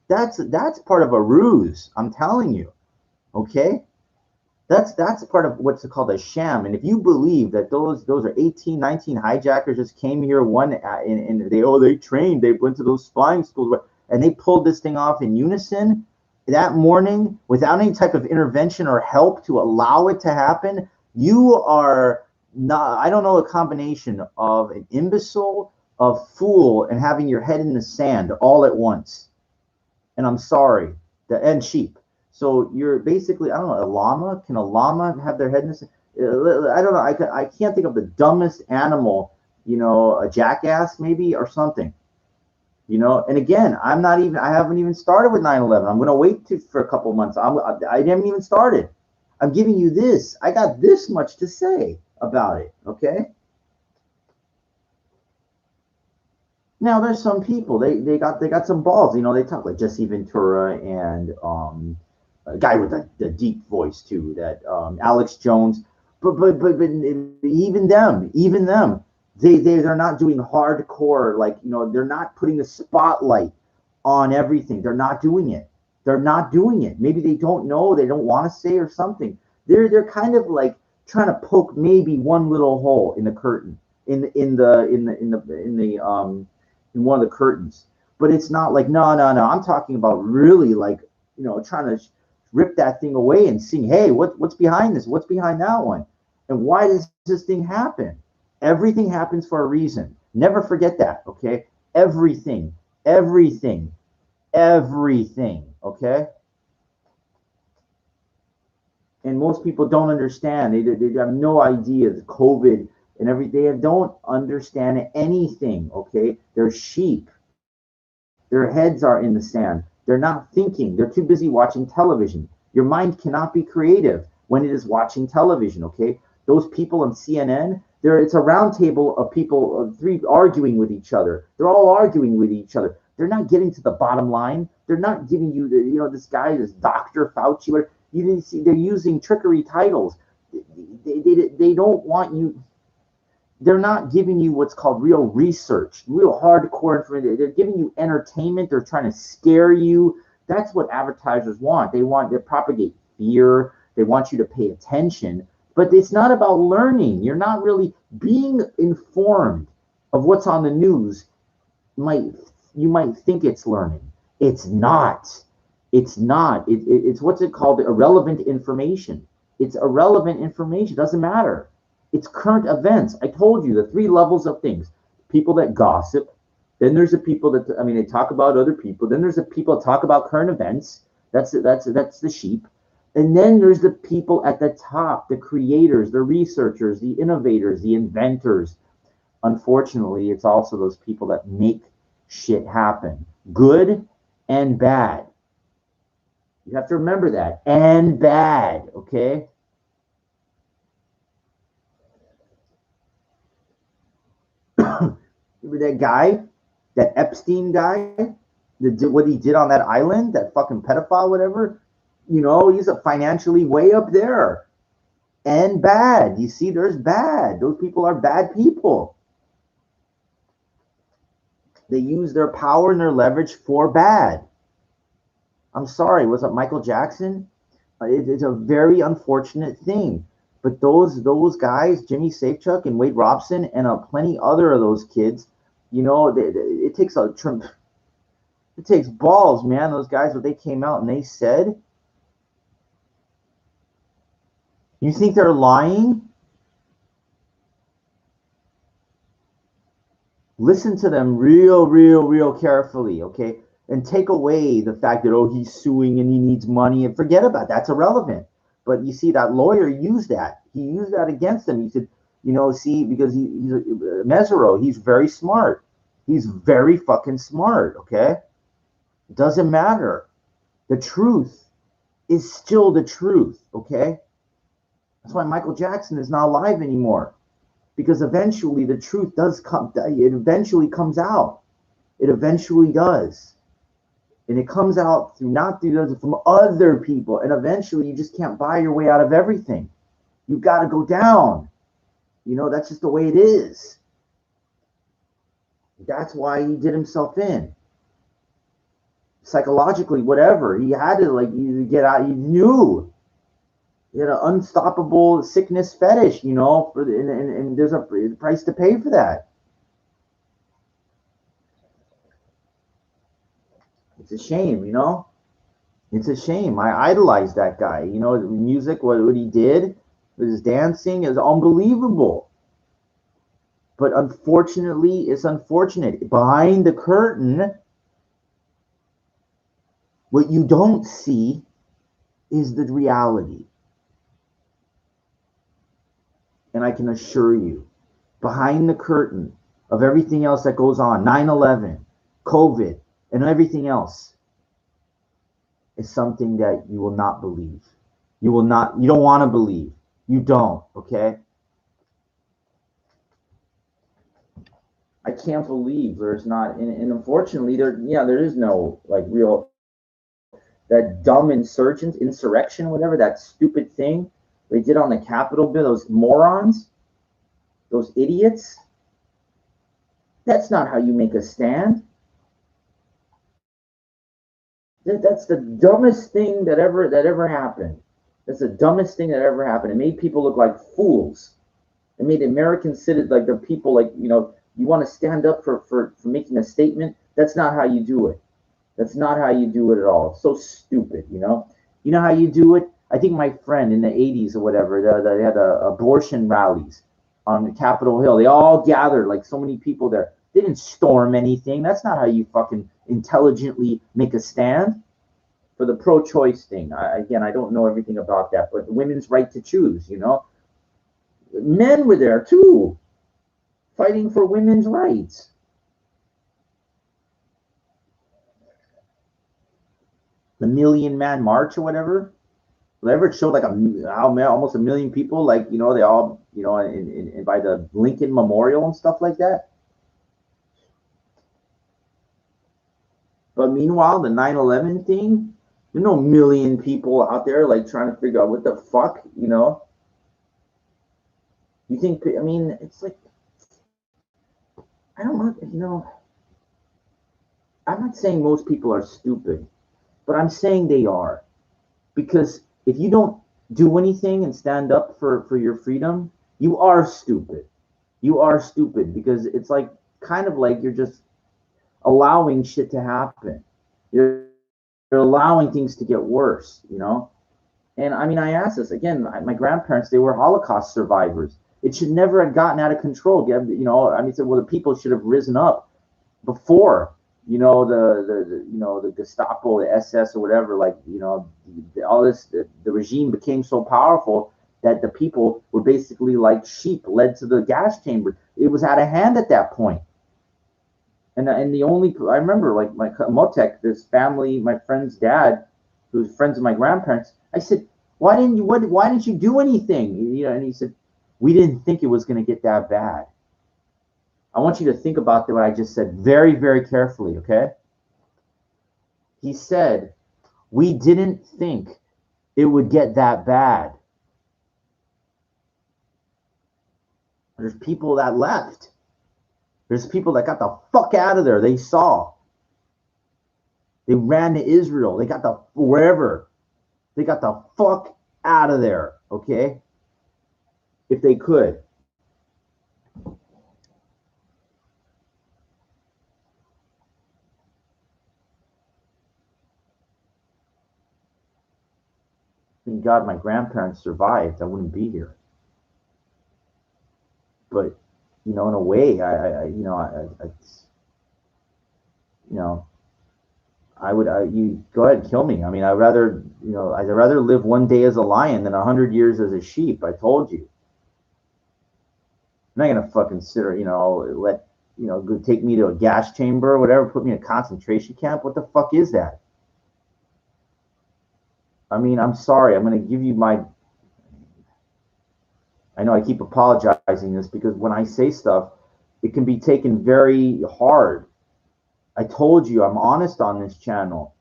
That's part of a ruse. I'm telling you. Okay. That's part of what's called a sham. And if you believe that those are 18, 19 hijackers just came here and they trained, they went to those flying schools and they pulled this thing off in unison that morning without any type of intervention or help to allow it to happen, you are not, I don't know, a combination of an imbecile, a fool, and having your head in the sand all at once. And I'm sorry, and sheep. So you're basically, I don't know, a llama? Can a llama have their head in the sand? I don't know. I can't think of the dumbest animal, a jackass maybe or something. And again, I haven't even started with 9/11. I'm going to wait for a couple months. I haven't even started. I'm giving you this. I got this much to say about it. Okay. Now there's some people, they got some balls. They talk like Jesse Ventura and a guy with a deep voice too, that Alex Jones. But even them, they're not doing hardcore, like, they're not putting the spotlight on everything. They're not doing it. Maybe they don't know, they don't want to say or something. They're kind of like trying to poke maybe one little hole in the curtain, in one of the curtains. But it's not like, no. I'm talking about really, like, trying to rip that thing away and seeing, hey, what's behind this? What's behind that one? And why does this thing happen? Everything happens for a reason. Never forget that, okay? Everything, okay? And most people don't understand. They have no idea the COVID and everything. They don't understand anything, okay? They're sheep. Their heads are in the sand. They're not thinking. They're too busy watching television. Your mind cannot be creative when it is watching television, okay? Those people on CNN, it's a round table of people, three arguing with each other. They're all arguing with each other. They're not getting to the bottom line. They're not giving you this guy, this Dr. Fauci. You didn't see, they're using trickery titles. They don't want you. They're not giving you what's called real research, real hardcore information. They're giving you entertainment. They're trying to scare you. That's what advertisers want. They want to propagate fear. They want you to pay attention. But it's not about learning. You're not really being informed of what's on the news. You might think it's learning. It's not. It's not. It's what's it called? Irrelevant information. It's irrelevant information. It doesn't matter. It's current events. I told you the three levels of things. People that gossip. Then there's the people that, they talk about other people. Then there's the people that talk about current events. That's the sheep. And then there's the people at the top, the creators, the researchers, the innovators, the inventors. Unfortunately, it's also those people that make shit happen, good and bad. You have to remember that. And bad, okay? That guy, that Epstein guy, what he did on that island, that fucking pedophile, whatever, he's financially way up there. And bad. You see, there's bad. Those people are bad people. They use their power and their leverage for bad. I'm sorry, was it Michael Jackson? It's a very unfortunate thing. But those guys, Jimmy Safechuck and Wade Robson, and plenty other of those kids, it takes balls, man. Those guys, what they came out and they said. You think they're lying? Listen to them real carefully, okay? And take away the fact that, he's suing and he needs money, and forget about that. That's irrelevant. But you see, that lawyer used that. He used that against him. He said, because he's Mesereau, he's very smart. He's very fucking smart, okay? Doesn't matter. The truth is still the truth, okay? That's why Michael Jackson is not alive anymore. Because eventually the truth does come. It eventually comes out. It eventually does. And it comes out from other people. And eventually you just can't buy your way out of everything. You've got to go down. That's just the way it is. That's why he did himself in. Psychologically, whatever. He had to get out. He knew. He had an unstoppable sickness fetish, and there's a price to pay for that. It's a shame, It's a shame. I idolized that guy. Music, what he did, his dancing is unbelievable. But unfortunately, it's unfortunate. Behind the curtain, what you don't see is the reality. And I can assure you, behind the curtain of everything else that goes on, 9/11, COVID, and everything else, is something that you will not believe. You don't want to believe. You don't, okay? I can't believe there's not, and unfortunately, there is no real, that dumb insurrection, whatever, that stupid thing they did on the Capitol bill, those morons, those idiots. That's not how you make a stand. That's the dumbest thing that ever happened. That's the dumbest thing that ever happened. It made people look like fools. It made Americans sit at the people you want to stand up for making a statement. That's not how you do it. That's not how you do it at all. It's so stupid, You know how you do it? I think my friend in the 80s or whatever, they had abortion rallies on Capitol Hill. They all gathered, so many people there. They didn't storm anything. That's not how you fucking intelligently make a stand. For the pro-choice thing, I don't know everything about that, but women's right to choose, Men were there too, fighting for women's rights. The Million Man March or whatever, whatever it showed like almost a million people, like they all in by the Lincoln Memorial and stuff like that. But meanwhile, the 9/11 thing, there's no million people out there like trying to figure out what the fuck, You think? I mean, it's like I don't know. I'm not saying most people are stupid, but I'm saying they are. Because if you don't do anything and stand up for your freedom, you are stupid. You are stupid because it's like kind of like you're just allowing shit to happen. You're allowing things to get worse. And I mean, I asked this again. My grandparents, they were Holocaust survivors. It should never have gotten out of control. I mean, well, the people should have risen up before the Gestapo, the SS, or whatever, like all this, the regime became so powerful that the people were basically like sheep led to the gas chamber. It was out of hand at that point. And the only I remember, like my Motek, this family, my friend's dad, who's friends with my grandparents. I said, why didn't you do anything? And he said, we didn't think it was going to get that bad. I want you to think about what I just said very, very carefully, okay? He said, we didn't think it would get that bad. There's people that left. There's people that got the fuck out of there. They saw. They ran to Israel. They got the wherever. They got the fuck out of there, okay? If they could. Thank God my grandparents survived. I wouldn't be here. But in a way, you go ahead and kill me. I mean, I'd rather live one day as a lion than 100 years as a sheep. I told you. I'm not gonna fucking let go take me to a gas chamber or whatever, put me in a concentration camp. What the fuck is that? I mean, I'm sorry. I'm gonna give you my. I know I keep apologizing this because when I say stuff, it can be taken very hard. I told you I'm honest on this channel.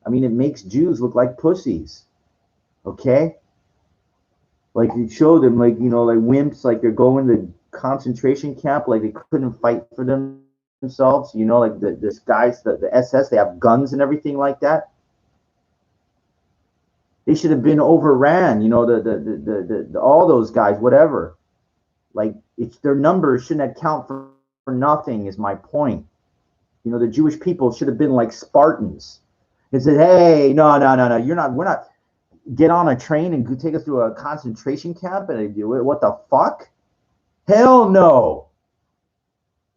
I mean, it makes Jews look like pussies. Okay? Like you show them like, like wimps, like they're going to concentration camp, like they couldn't fight for themselves. Like this guys, the SS, they have guns and everything like that. They should have been overran, the all those guys, whatever. Like it's their numbers shouldn't account for nothing, is my point. The Jewish people should have been like Spartans. It said, hey, no, we're not, get on a train and take us to a concentration camp and what the fuck? Hell no.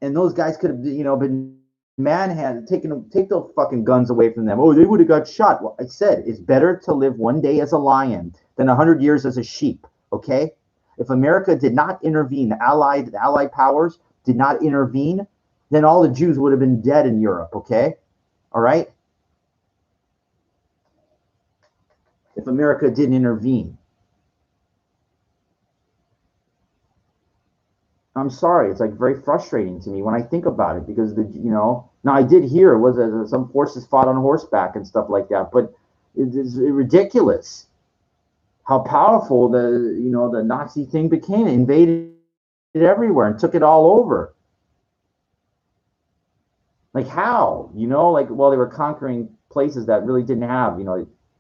And those guys could have, been manhandled, take those fucking guns away from them. Oh, they would have got shot. Well, I said it's better to live one day as a lion than 100 years as a sheep. Okay? If America did not intervene, the Allied powers did not intervene, then all the Jews would have been dead in Europe. Okay? All right? If America didn't intervene. I'm sorry, it's like very frustrating to me when I think about it because now I did hear it was some forces fought on horseback and stuff like that, but it's ridiculous how powerful the Nazi thing became. It invaded everywhere and took it all over. Like how? Like well, they were conquering places that really didn't have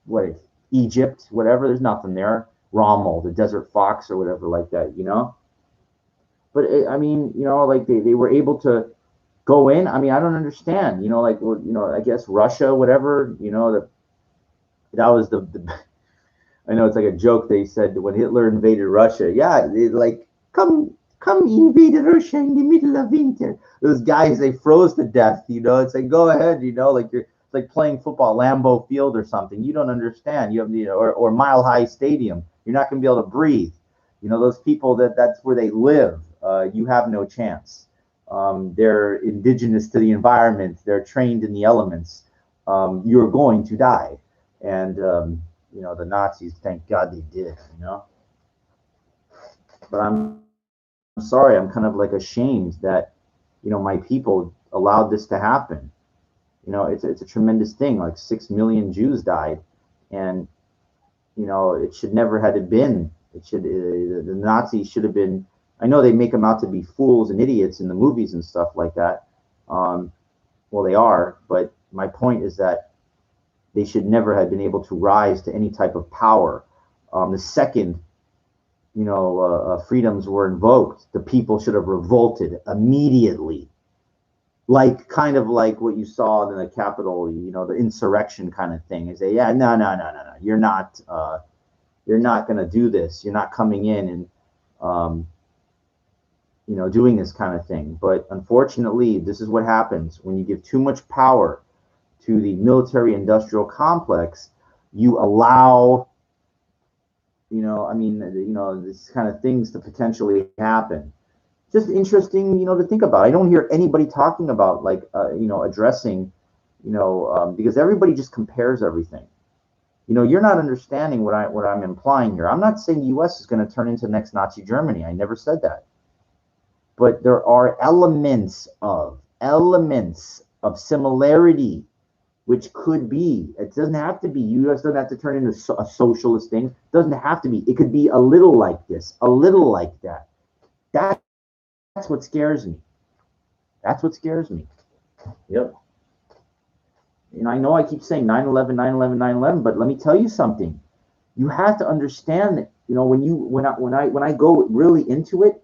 what Egypt, whatever. There's nothing there. Rommel, the Desert Fox, or whatever like that. But I mean, like they were able to go in. I mean, I don't understand. I guess Russia, whatever. That was the I know it's like a joke. They said when Hitler invaded Russia, yeah, like come invade Russia in the middle of winter. Those guys, they froze to death. It's like go ahead. Like it's like playing football, Lambeau Field or something. You don't understand. You have or Mile High Stadium. You're not going to be able to breathe. Those people that's where they live. You have no chance. They're indigenous to the environment. They're trained in the elements. You're going to die. And the Nazis, thank God they did, but I'm sorry, I'm kind of like ashamed that, my people allowed this to happen. It's a tremendous thing. Like 6 million Jews died, and it should never had been. It should the Nazis should have been. I know they make them out to be fools and idiots in the movies and stuff like that. Um, well, they are, but my point is that they should never have been able to rise to any type of power. The second, freedoms were invoked, the people should have revolted immediately, like kind of like what you saw in the Capitol, the insurrection kind of thing. Is say, yeah, no, no, no, no, no, you're not going to do this. You're not coming in and um, doing this kind of thing. But unfortunately, this is what happens when you give too much power to the military industrial complex. You allow, this kind of things to potentially happen. Just interesting, to think about. I don't hear anybody talking about like, addressing, because everybody just compares everything. You're not understanding what I'm implying here. I'm not saying the U.S. is going to turn into next Nazi Germany. I never said that. But there are elements of similarity, which could be. It doesn't have to be. U.S. doesn't have to turn into a socialist thing. It doesn't have to be. It could be a little like this, a little like that. That's what scares me. That's what scares me. Yep. I know I keep saying 9/11, 9/11, 9/11, but let me tell you something. You have to understand that, when I go really into it,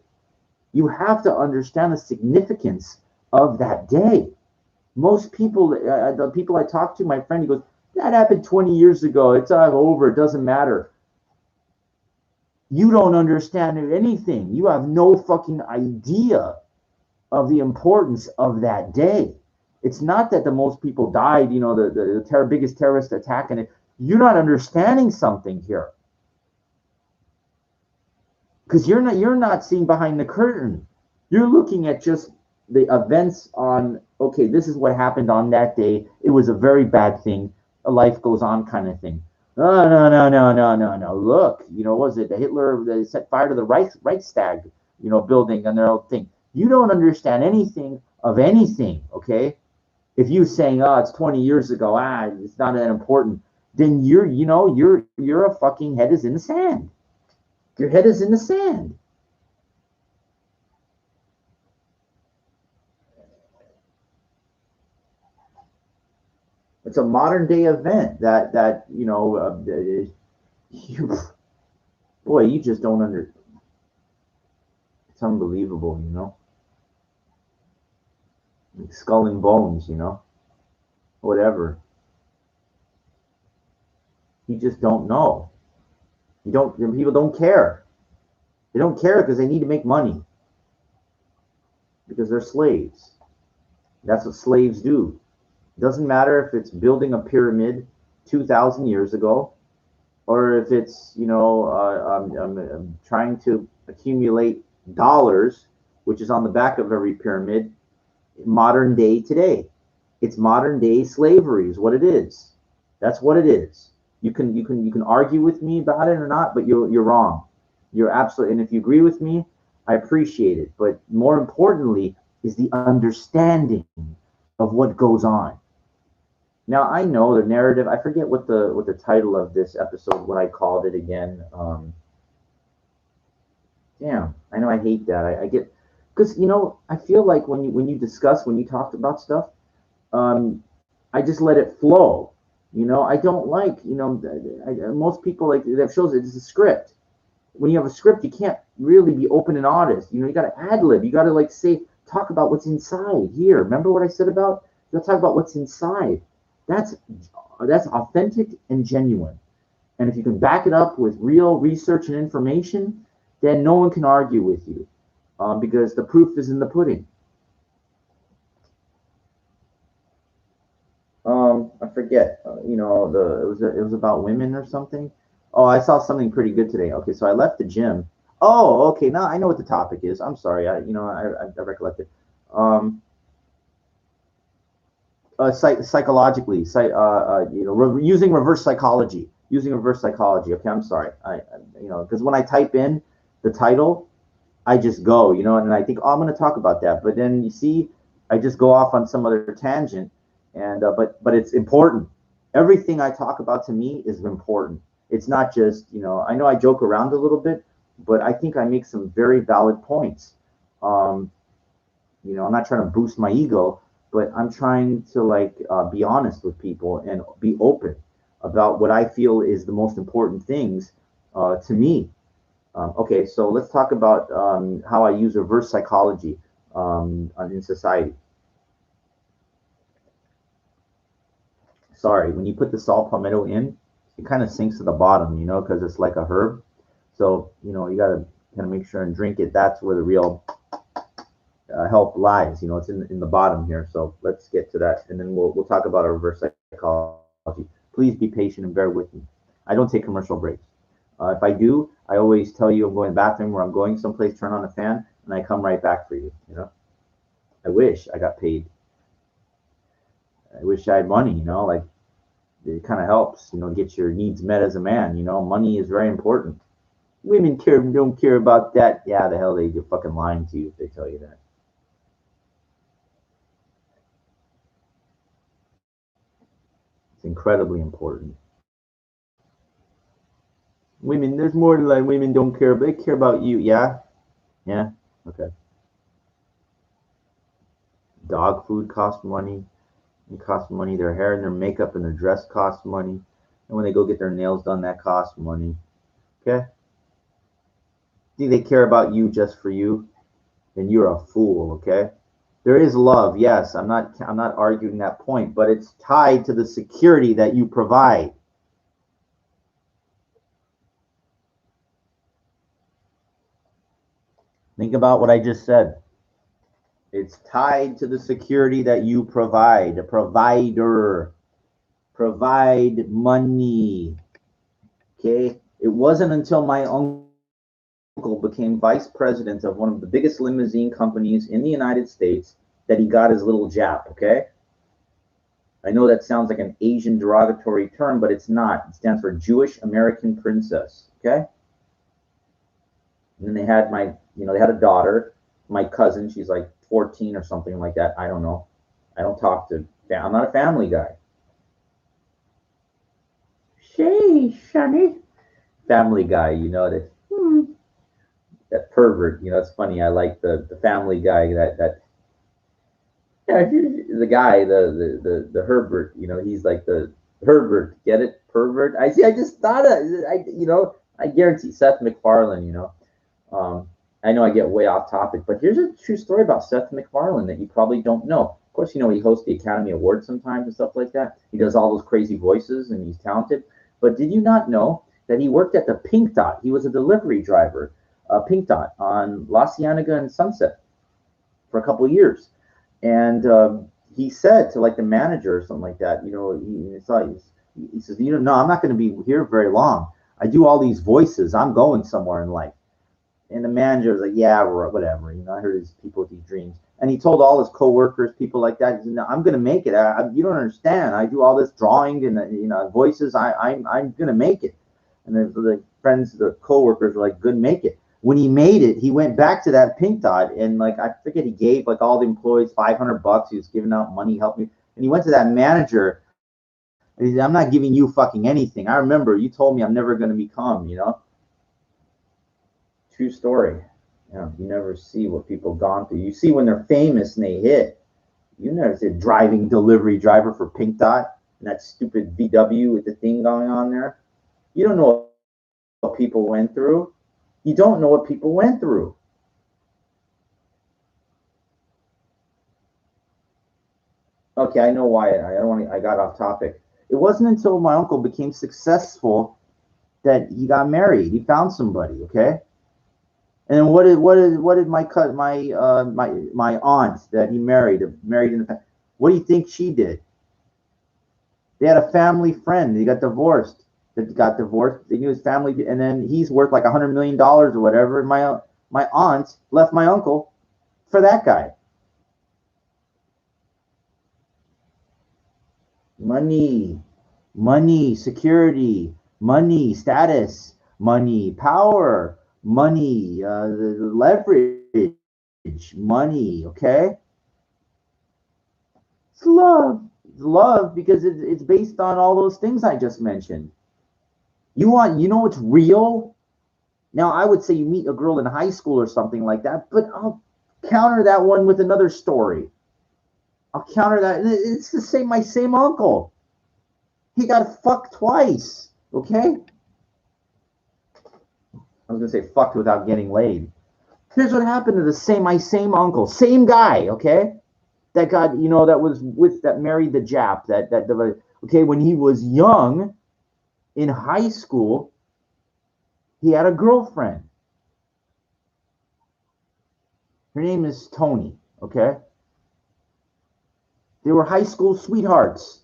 you have to understand the significance of that day. Most people, the people I talk to, my friend, he goes, that happened 20 years ago. It's all over. It doesn't matter. You don't understand anything. You have no fucking idea of the importance of that day. It's not that the most people died, the biggest terrorist attack, and you're not understanding something here, because you're not seeing behind the curtain. You're looking at just the events on. Okay, this is what happened on that day. It was a very bad thing. A life goes on, kind of thing. No, no, no, no, no, no, no. Look, was it Hitler? They set fire to the Reichstag, building and their own thing. You don't understand anything of anything, okay? If you saying, oh, it's 20 years ago, it's not that important, then you're a fucking head is in the sand. Your head is in the sand. It's a modern day event that you, boy, you just don't under. It's unbelievable, like skull and bones, whatever. You just don't know. You don't. People don't care. They don't care because they need to make money, because they're slaves. That's what slaves do. It doesn't matter if it's building a pyramid 2,000 years ago, or if it's I'm trying to accumulate dollars, which is on the back of every pyramid. Modern day today, it's modern day slavery is what it is. That's what it is. You can argue with me about it or not, but you're wrong. You're absolutely. And if you agree with me, I appreciate it. But more importantly is the understanding of what goes on. Now I know the narrative. I forget what the title of this episode, what I called it again. Damn, I know I hate that. I get, because I feel like when you talk about stuff, I just let it flow. I don't like most people like that shows it's a script. When you have a script, you can't really be open and honest. You got to ad lib. You got to like say talk about what's inside here. Remember what I said about? You got to talk about what's inside. That's that's authentic and genuine. And if you can back it up with real research and information, then no one can argue with you, because the proof is in the pudding. I forget. It was about women or something. Oh, I saw something pretty good today. Okay, so I left the gym. Oh, okay. Now I know what the topic is. I'm sorry. I recollected. Um, psychologically, using reverse psychology. using reverse psychology. Okay, I'm sorry. Because when I type in the title, I just go, and I think, oh, I'm going to talk about that. But then you see, I just go off on some other tangent, and but it's important. Everything I talk about to me is important. It's not just, I know I joke around a little bit, but I think I make some very valid points. Um, I'm not trying to boost my ego, but I'm trying to like be honest with people and be open about what I feel is the most important things to me. Okay, so let's talk about how I use reverse psychology in society. Sorry, when you put the saw palmetto in, it kind of sinks to the bottom, because it's like a herb. So, you got to kind of make sure and drink it. That's where the real help lies. It's in the bottom here. So let's get to that, and then we'll talk about our reverse psychology. Please be patient and bear with me. I don't take commercial breaks. If I do, I always tell you I'm going to the bathroom or I'm going someplace, turn on the fan, and I come right back for you. I wish I got paid. I wish I had money. Like it kind of helps. Get your needs met as a man. Money is very important. Women don't care about that. Yeah, the hell they're fucking lying to you if they tell you that. It's incredibly important. Women, there's more to like women don't care, but they care about you. Yeah, yeah, okay. Dog food costs money. It costs money. Their hair and their makeup and their dress costs money. And when they go get their nails done, that costs money. Okay. Do they care about you just for you? Then you're a fool. Okay. There is love. Yes, I'm not arguing that point, but it's tied to the security that you provide. Think about what I just said. It's tied to the security that you provide. A provider. Provide money. Okay. It wasn't until my uncle became vice president of one of the biggest limousine companies in the United States that he got his little jap. Okay. I know that sounds like an Asian derogatory term, but it's not. It stands for Jewish American Princess. Okay. And then they had a daughter, my cousin. She's like 14 or something like that. I don't know. I don't talk to, I'm not a family guy. Shay, Shani. Family guy, that pervert. It's funny. I like the family guy that yeah, the guy, the Herbert. He's like the Herbert. Get it? Pervert. I see. I just thought of. I guarantee Seth MacFarlane. Um, I know I get way off topic, but here's a true story about Seth MacFarlane that you probably don't know. Of course, he hosts the Academy Awards sometimes and stuff like that. He does all those crazy voices and he's talented. But did you not know that he worked at the Pink Dot? He was a delivery driver, Pink Dot on La Cienega and Sunset for a couple of years. And he said to like the manager or something like that, he says, no, I'm not going to be here very long. I do all these voices. I'm going somewhere in life. And the manager was like, yeah, whatever. I heard these people with these dreams. And he told all his coworkers, people like that, he said, no, I'm going to make it. You don't understand. I do all this drawing and voices. I'm going to make it. And the friends, the coworkers were like, good, make it. When he made it, he went back to that Pink Dot and like I forget, he gave like all the employees $500. He was giving out money, help me. And he went to that manager and he said, I'm not giving you fucking anything. I remember you told me I'm never going to become. True story. You never see what people gone through. You see when they're famous and they hit. You never see a driving delivery driver for Pink Dot and that stupid VW with the thing going on there. You don't know what people went through. You don't know what people went through. Okay, I know why. I don't want. I got off topic. It wasn't until my uncle became successful that he got married. He found somebody. Okay, and what did my aunt that he married in the, what do you think she did? They had a family friend. They got divorced. They got divorced. They knew his family, and then he's worth like $100 million or whatever. And my aunt left my uncle for that guy. Money, money, security. money, status, money, power, money, leverage, money, okay? It's love. It's love because it's based on all those things I just mentioned. You know what's real? Now, I would say you meet a girl in high school or something like that, but I'll counter that one with another story. I'll counter that. It's the same, my same uncle. He got fucked twice, okay? I was gonna say fucked without getting laid. Here's what happened to my same uncle, same guy, okay? That got, that was that married the Jap, okay, when he was young in high school, he had a girlfriend. Her name is Tony, okay? They were high school sweethearts.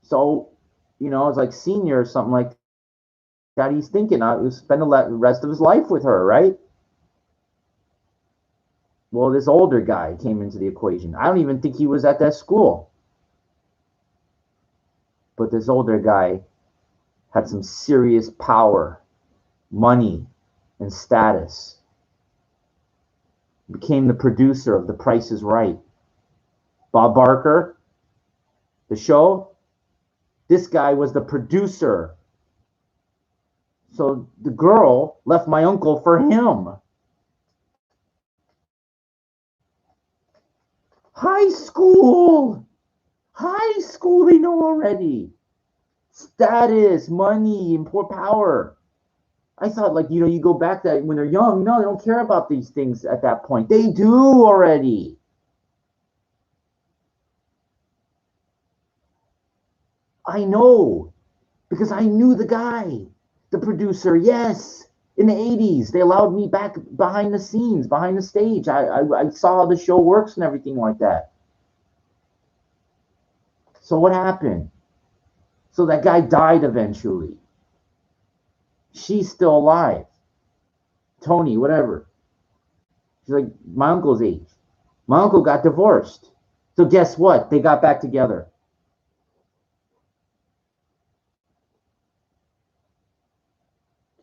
So, it's like senior or something like that. He's thinking I will spend the rest of his life with her, right? Well, this older guy came into the equation. I don't even think he was at that school. But this older guy had some serious power, money, and status. Became the producer of The Price is Right. Bob Barker, the show, this guy was the producer. So the girl left my uncle for him. High school! High school, they know already. Status, money, and poor power. I thought, like, you go back that when they're young, no, they don't care about these things at that point. They do already. I know because I knew the guy, the producer. Yes, in the 80s, they allowed me back behind the scenes, behind the stage. I saw how the show works and everything like that. So what happened? So that guy died eventually. She's still alive. Tony, whatever. She's like my uncle's age. My uncle got divorced. So guess what? They got back together.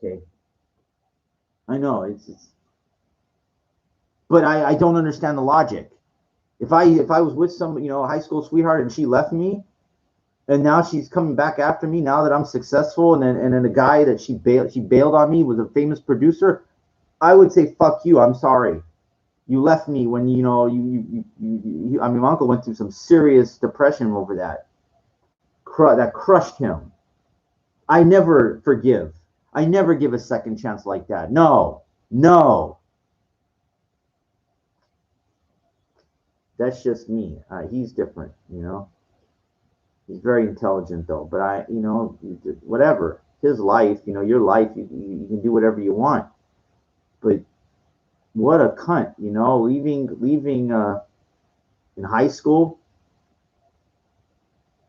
Okay. I know it's but I don't understand the logic. If I was with some a high school sweetheart and she left me and now she's coming back after me now that I'm successful and then the guy that she bailed on me was a famous producer, I would say fuck you. I'm sorry. You left me when I mean my uncle went through some serious depression over that. That crushed him. I never forgive. I never give a second chance like that. No. No. That's just me. He's different. He's very intelligent though, but whatever. His life, your life, you can do whatever you want. But what a cunt, leaving in high school,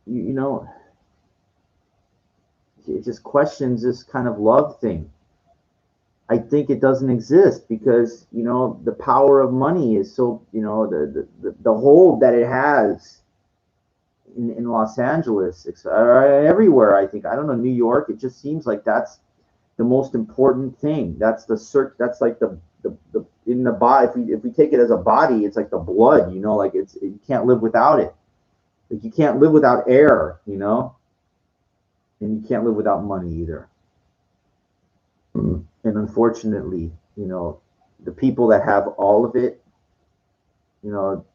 you know, it just questions this kind of love thing. I think it doesn't exist because the power of money is so the hold that it has in Los Angeles, everywhere. I think I don't know New York. It just seems like that's the most important thing. That's the search. That's like the in the body. If we take it as a body, it's like the blood. Like you can't live without it. Like you can't live without air. And you can't live without money either. And unfortunately, the people that have all of it, you know,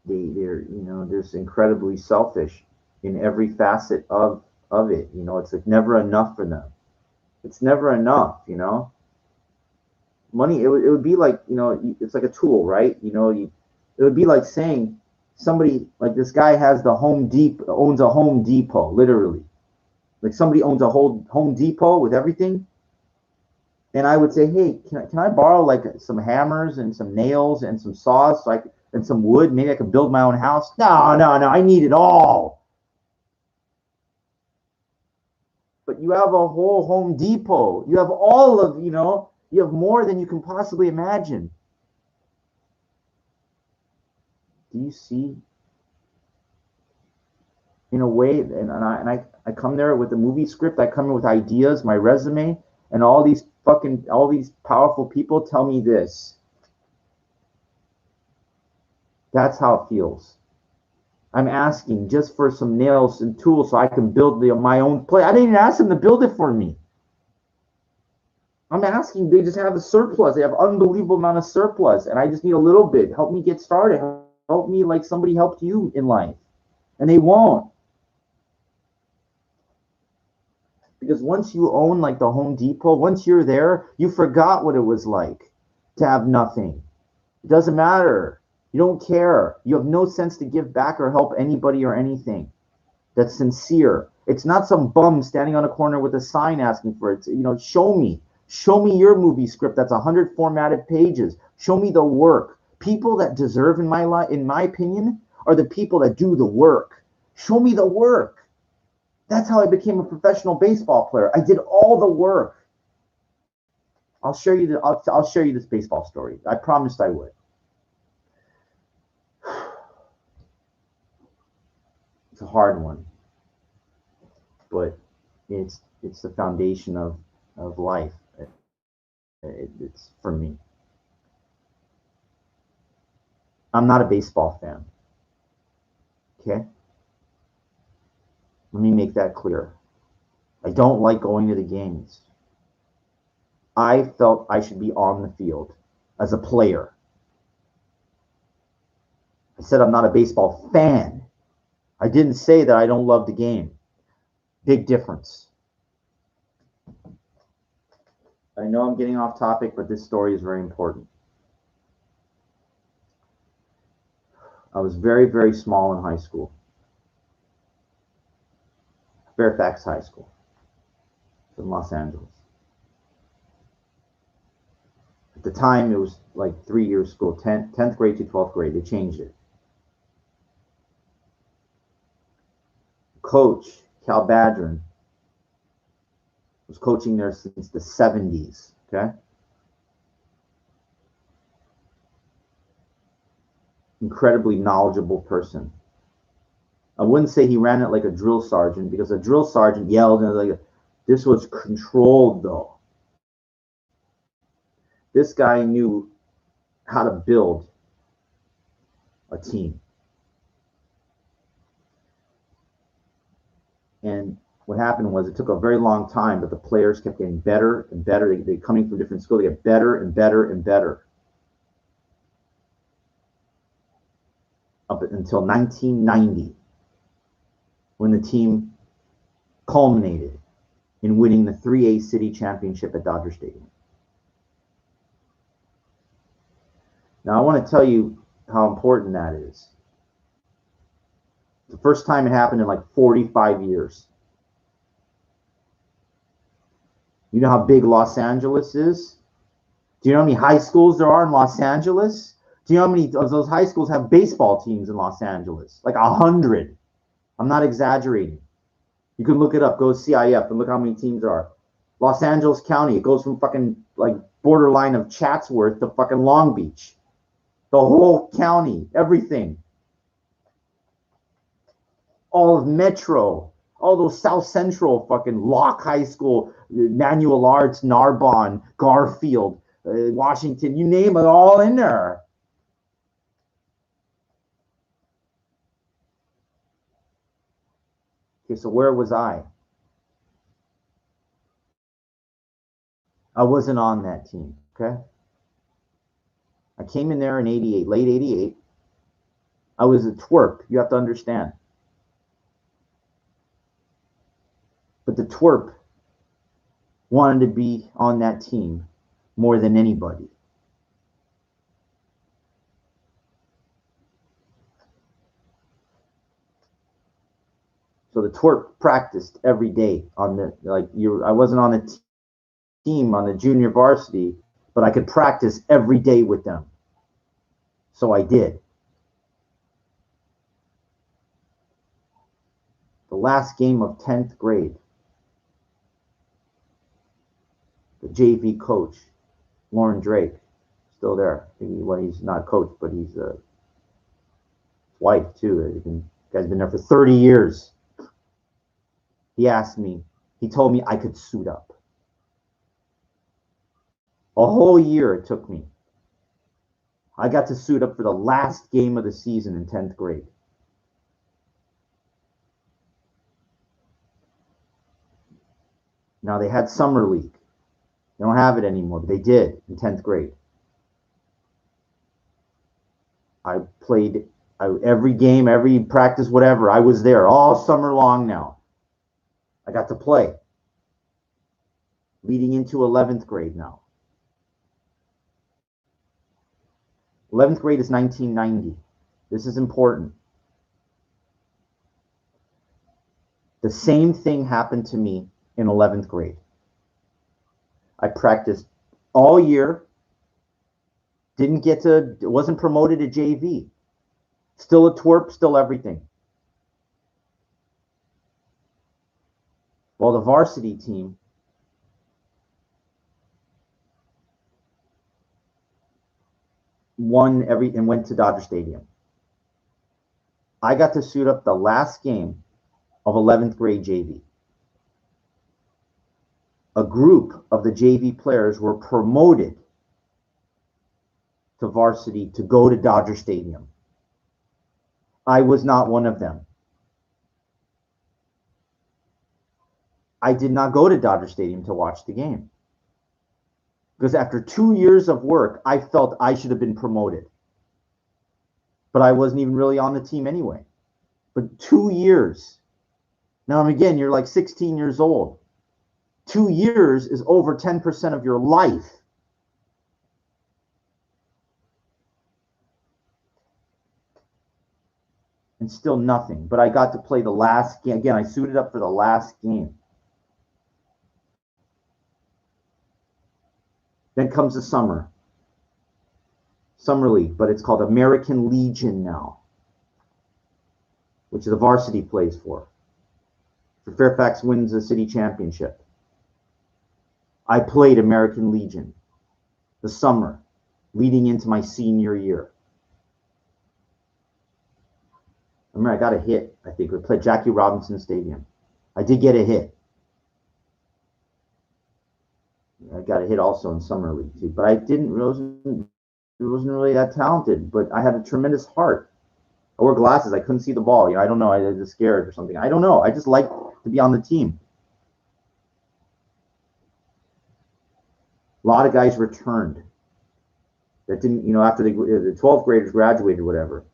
they're just incredibly selfish in every facet of it. It's like never enough for them. It's never enough. Money, it would be like, it's like a tool, right? It would be like saying somebody like this guy has the Home Depot, owns a Home Depot, literally. Like somebody owns a whole Home Depot with everything. And I would say, hey, can I borrow like some hammers and some nails and some saws and some wood? Maybe I could build my own house. No, no, no. I need it all. But you have a whole Home Depot. You have all of, you have more than you can possibly imagine. Do you see? in a way, I come there with a movie script. I come in with ideas, my resume, and all these powerful people tell me this. That's how it feels. I'm asking just for some nails and tools so I can build my own play. I didn't even ask them to build it for me. I'm asking, they just have a surplus. They have unbelievable amount of surplus, and I just need a little bit. Help me get started. Help me like somebody helped you in life, and they won't. Because once you own like the Home Depot, once you're there, you forgot what it was like to have nothing. It doesn't matter. You don't care. You have no sense to give back or help anybody or anything. That's sincere. It's not some bum standing on a corner with a sign asking for it. Show me. Show me your movie script that's 100 formatted pages. Show me the work. People that deserve in my opinion, are the people that do the work. Show me the work. That's how I became a professional baseball player. I did all the work. I'll share you this baseball story. I promised I would. It's a hard one, but it's the foundation of life. It's for me. I'm not a baseball fan. Okay? Let me make that clear. I don't like going to the games. I felt I should be on the field as a player. I said I'm not a baseball fan. I didn't say that I don't love the game. Big difference. I know I'm getting off topic, but this story is very important. I was very, very small in high school. Fairfax High School in Los Angeles. At the time, it was like 3-year school, 10th grade to 12th grade. They changed it. Coach Cal Badron was coaching there since the 70s. Okay. Incredibly knowledgeable person. I wouldn't say he ran it like a drill sergeant because a drill sergeant yelled and like this was controlled though. This guy knew how to build a team. And what happened was it took a very long time, but the players kept getting better and better. They coming from different schools, they get better and better and better. Up until 1990, when the team culminated in winning the 3A City Championship at Dodger Stadium. Now, I want to tell you how important that is. The first time it happened in like 45 years. You know how big Los Angeles is? Do you know how many high schools there are in Los Angeles? Do you know how many of those high schools have baseball teams in Los Angeles? Like 100. I'm not exaggerating. You can look it up. Go to CIF and look how many teams there are. Los Angeles County, it goes from fucking like borderline of Chatsworth to fucking Long Beach. The whole county, everything. All of Metro, all those South Central, fucking Locke High School, Manual Arts, Narbonne, Garfield, Washington, you name it, all in there. Okay, so where was I? I wasn't on that team, okay? I came in there in 88, late 88. I was a twerp, you have to understand. But the twerp wanted to be on that team more than anybody. So the twerp practiced every day on the I wasn't on the team on the junior varsity, but I could practice every day with them. So I did. The last game of 10th grade, the JV coach, Lauren Drake, still there. He's not a coach, but he's a wife too. The guy's been there for 30 years. he told me I could suit up. A whole year it took me. I got to suit up for the last game of the season in 10th grade. Now, they had summer league. They don't have it anymore, but they did in 10th grade. I played every game, every practice, whatever. I was there all summer long now. I got to play. Leading into 11th grade now. 11th grade is 1990. This is important. The same thing happened to me in 11th grade. I practiced all year. Wasn't promoted to JV. Still a twerp, still everything. Well, the varsity team won and went to Dodger Stadium. I got to suit up the last game of 11th grade JV. A group of the JV players were promoted to varsity to go to Dodger Stadium. I was not one of them. I did not go to Dodger Stadium to watch the game. Because after 2 years of work, I felt I should have been promoted. But I wasn't even really on the team anyway. But 2 years. Now, again, you're like 16 years old. 2 years is over 10% of your life. And still nothing. But I got to play the last game. Again, I suited up for the last game. Then comes the summer league, but it's called American Legion now, which the varsity plays for. Fairfax wins the city championship. I played American Legion the summer leading into my senior year. I remember I got a hit. I think we played Jackie Robinson Stadium. I did get a hit. I got a hit also in summer league too, but I wasn't really that talented. But I had a tremendous heart. I wore glasses. I couldn't see the ball. I don't know. I was scared or something. I don't know. I just liked to be on the team. A lot of guys returned that didn't, after the 12th graders graduated, whatever.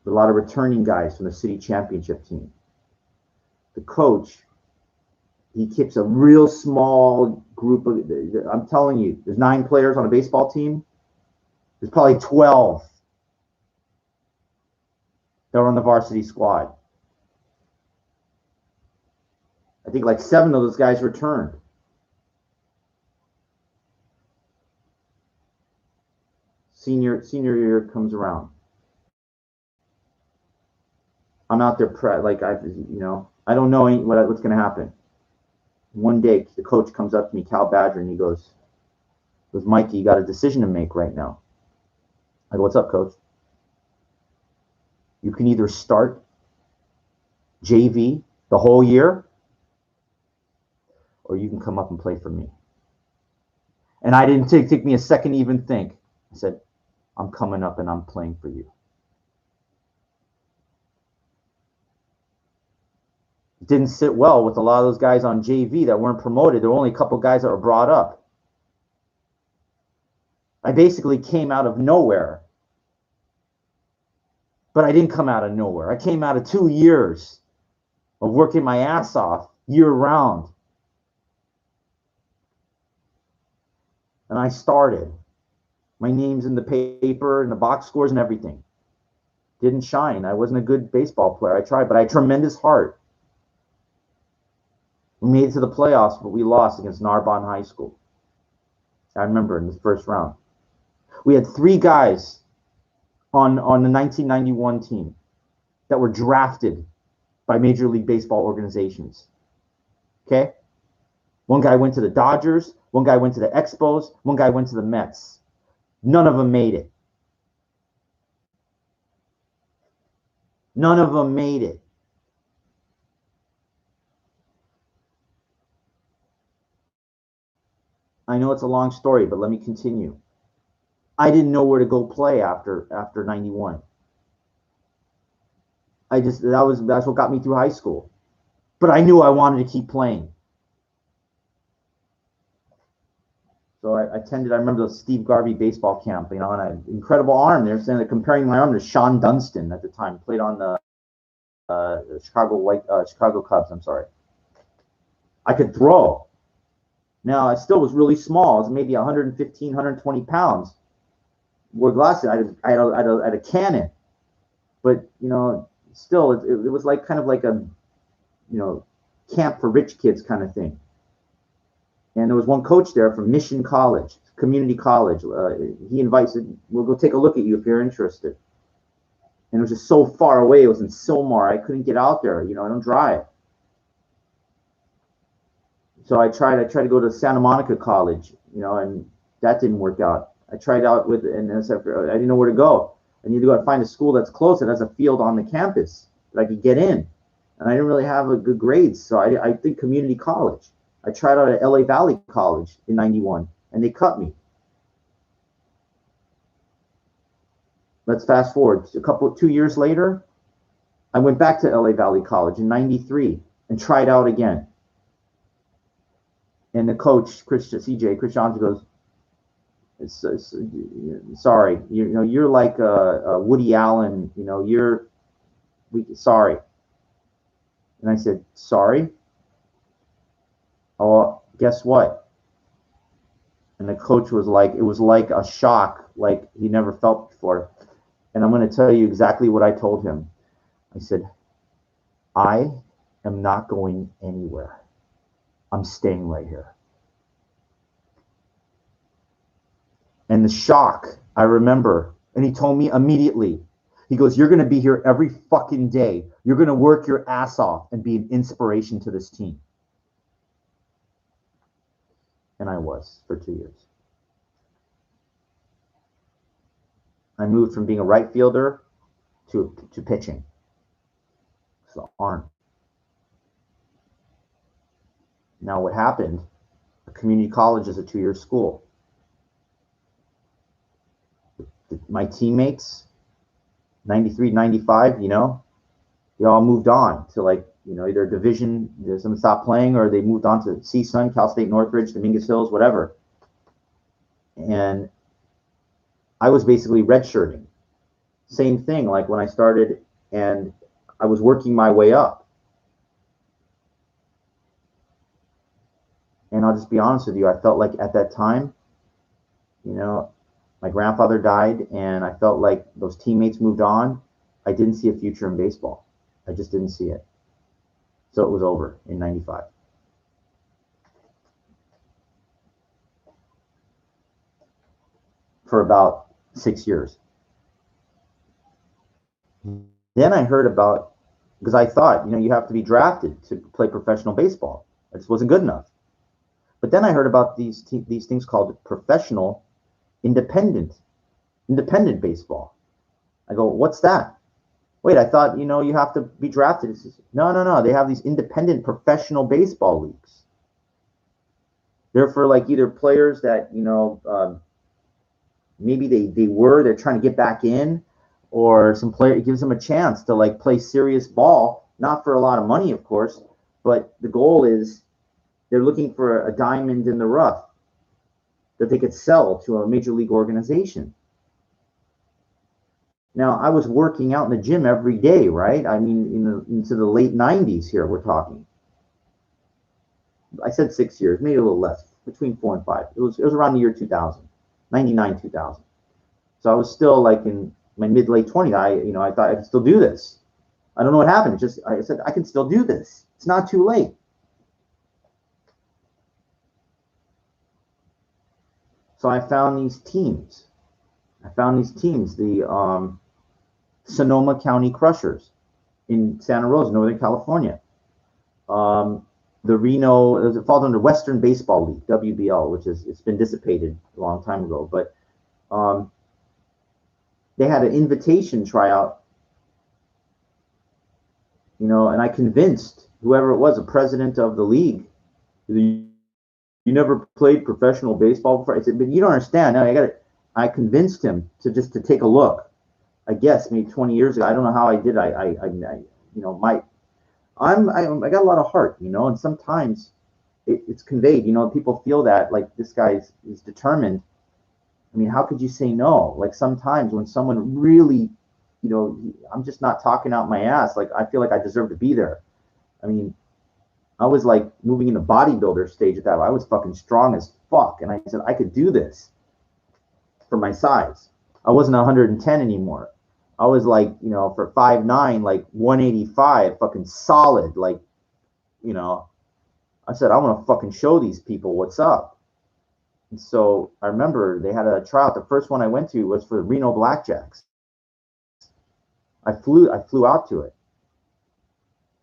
But a lot of returning guys from the city championship team. The coach, he keeps a real small group of, I'm telling you, there's 9 players on a baseball team. There's probably 12 that were on the varsity squad. I think like 7 of those guys returned. Senior year comes around. I'm out there, I don't know what's going to happen. One day, the coach comes up to me, Cal Badger, and he goes, Mikey, you got a decision to make right now. I go, what's up, coach? You can either start JV the whole year, or you can come up and play for me. And I didn't take me a second to even think. I said, I'm coming up and I'm playing for you. It didn't sit well with a lot of those guys on JV that weren't promoted. There were only a couple guys that were brought up. I basically came out of nowhere. But I didn't come out of nowhere. I came out of 2 years of working my ass off year round. And I started. My name's in the paper and the box scores and everything. Didn't shine. I wasn't a good baseball player. I tried, but I had tremendous heart. We made it to the playoffs, but we lost against Narbonne High School. I remember in the first round. We had 3 guys on the 1991 team that were drafted by Major League Baseball organizations. Okay? One guy went to the Dodgers, one guy went to the Expos, one guy went to the Mets. None of them made it. None of them made it. I know it's a long story, but let me continue. I didn't know where to go play after 91. That's what got me through high school. But I knew I wanted to keep playing. So I attended, I remember the Steve Garvey baseball camp, and an incredible arm. They're comparing my arm to Sean Dunston at the time, played on the Chicago Cubs. I'm sorry. I could throw. Now I still was really small. I was maybe 115, 120 pounds. Wore glasses. I had a cannon, but still, it was like kind of like a camp for rich kids kind of thing. And there was one coach there from Mission College, community college. He invites, we'll go take a look at you if you're interested. And it was just so far away. It was in Sylmar. I couldn't get out there. I don't drive. So I tried to go to Santa Monica College, and that didn't work out. I tried out and I didn't know where to go. I need to go find a school that's close that has a field on the campus that I could get in. And I didn't really have a good grades, so I think community college. I tried out at LA Valley College in 91, and they cut me. Let's fast forward. 2 years later, I went back to LA Valley College in 93 and tried out again. And the coach, Chris Johnson, goes, sorry, you're like a Woody Allen, sorry. And I said, sorry? Oh, guess what? And the coach was like, it was like a shock, like he never felt before. And I'm going to tell you exactly what I told him. I said, I am not going anywhere. I'm staying right here. And the shock, I remember, and he told me immediately, he goes, you're going to be here every fucking day. You're going to work your ass off and be an inspiration to this team. And I was for 2 years. I moved from being a right fielder to pitching. So arm. Now what happened, a community college is a 2-year school. My teammates, 93, 95, they all moved on to either division, some stopped playing, or they moved on to CSUN, Cal State Northridge, Dominguez Hills, whatever. And I was basically redshirting. Same thing, like when I started, and I was working my way up. And I'll just be honest with you, I felt like at that time, my grandfather died, and I felt like those teammates moved on. I didn't see a future in baseball. I just didn't see it. So it was over in 95. For about 6 years. Then I heard about, because I thought, you have to be drafted to play professional baseball. It just wasn't good enough. But then I heard about these things called professional independent baseball. I go, what's that? Wait, I thought, you have to be drafted. No. They have these independent professional baseball leagues. They're for either players that, maybe they're trying to get back in, or some player, it gives them a chance to play serious ball, not for a lot of money, of course, but the goal is they're looking for a diamond in the rough that they could sell to a major league organization. Now, I was working out in the gym every day, right? I mean, into the late 90s here, we're talking. I said 6 years, maybe a little less, between 4 and 5. It was around the year 2000, 99, 2000. So I was still in my mid-late 20s. I thought I could still do this. I don't know what happened. I said, I can still do this. It's not too late. So I found these teams. The Sonoma County Crushers in Santa Rosa, Northern California. The Reno, it falls under Western Baseball League, WBL, which it's been dissipated a long time ago. But they had an invitation tryout, and I convinced whoever it was, the president of the league, the You never played professional baseball before? I said, but you don't understand. No, I convinced him to take a look. I guess maybe 20 years ago. I don't know how I did. You know, I got a lot of heart, you know, and sometimes it's conveyed. You know, people feel that like this guy is determined. I mean, how could you say no? Like sometimes when someone really, you know, I'm just not talking out my ass. Like I feel like I deserve to be there. I mean, I was like moving into bodybuilder stage at that. I was fucking strong as fuck, and I said I could do this for my size. I wasn't 110 anymore. I was like, you know, for 5'9", like 185, fucking solid. Like, you know, I said I want to fucking show these people what's up. And so I remember they had a tryout. The first one I went to was for the Reno Blackjacks. I flew out to it.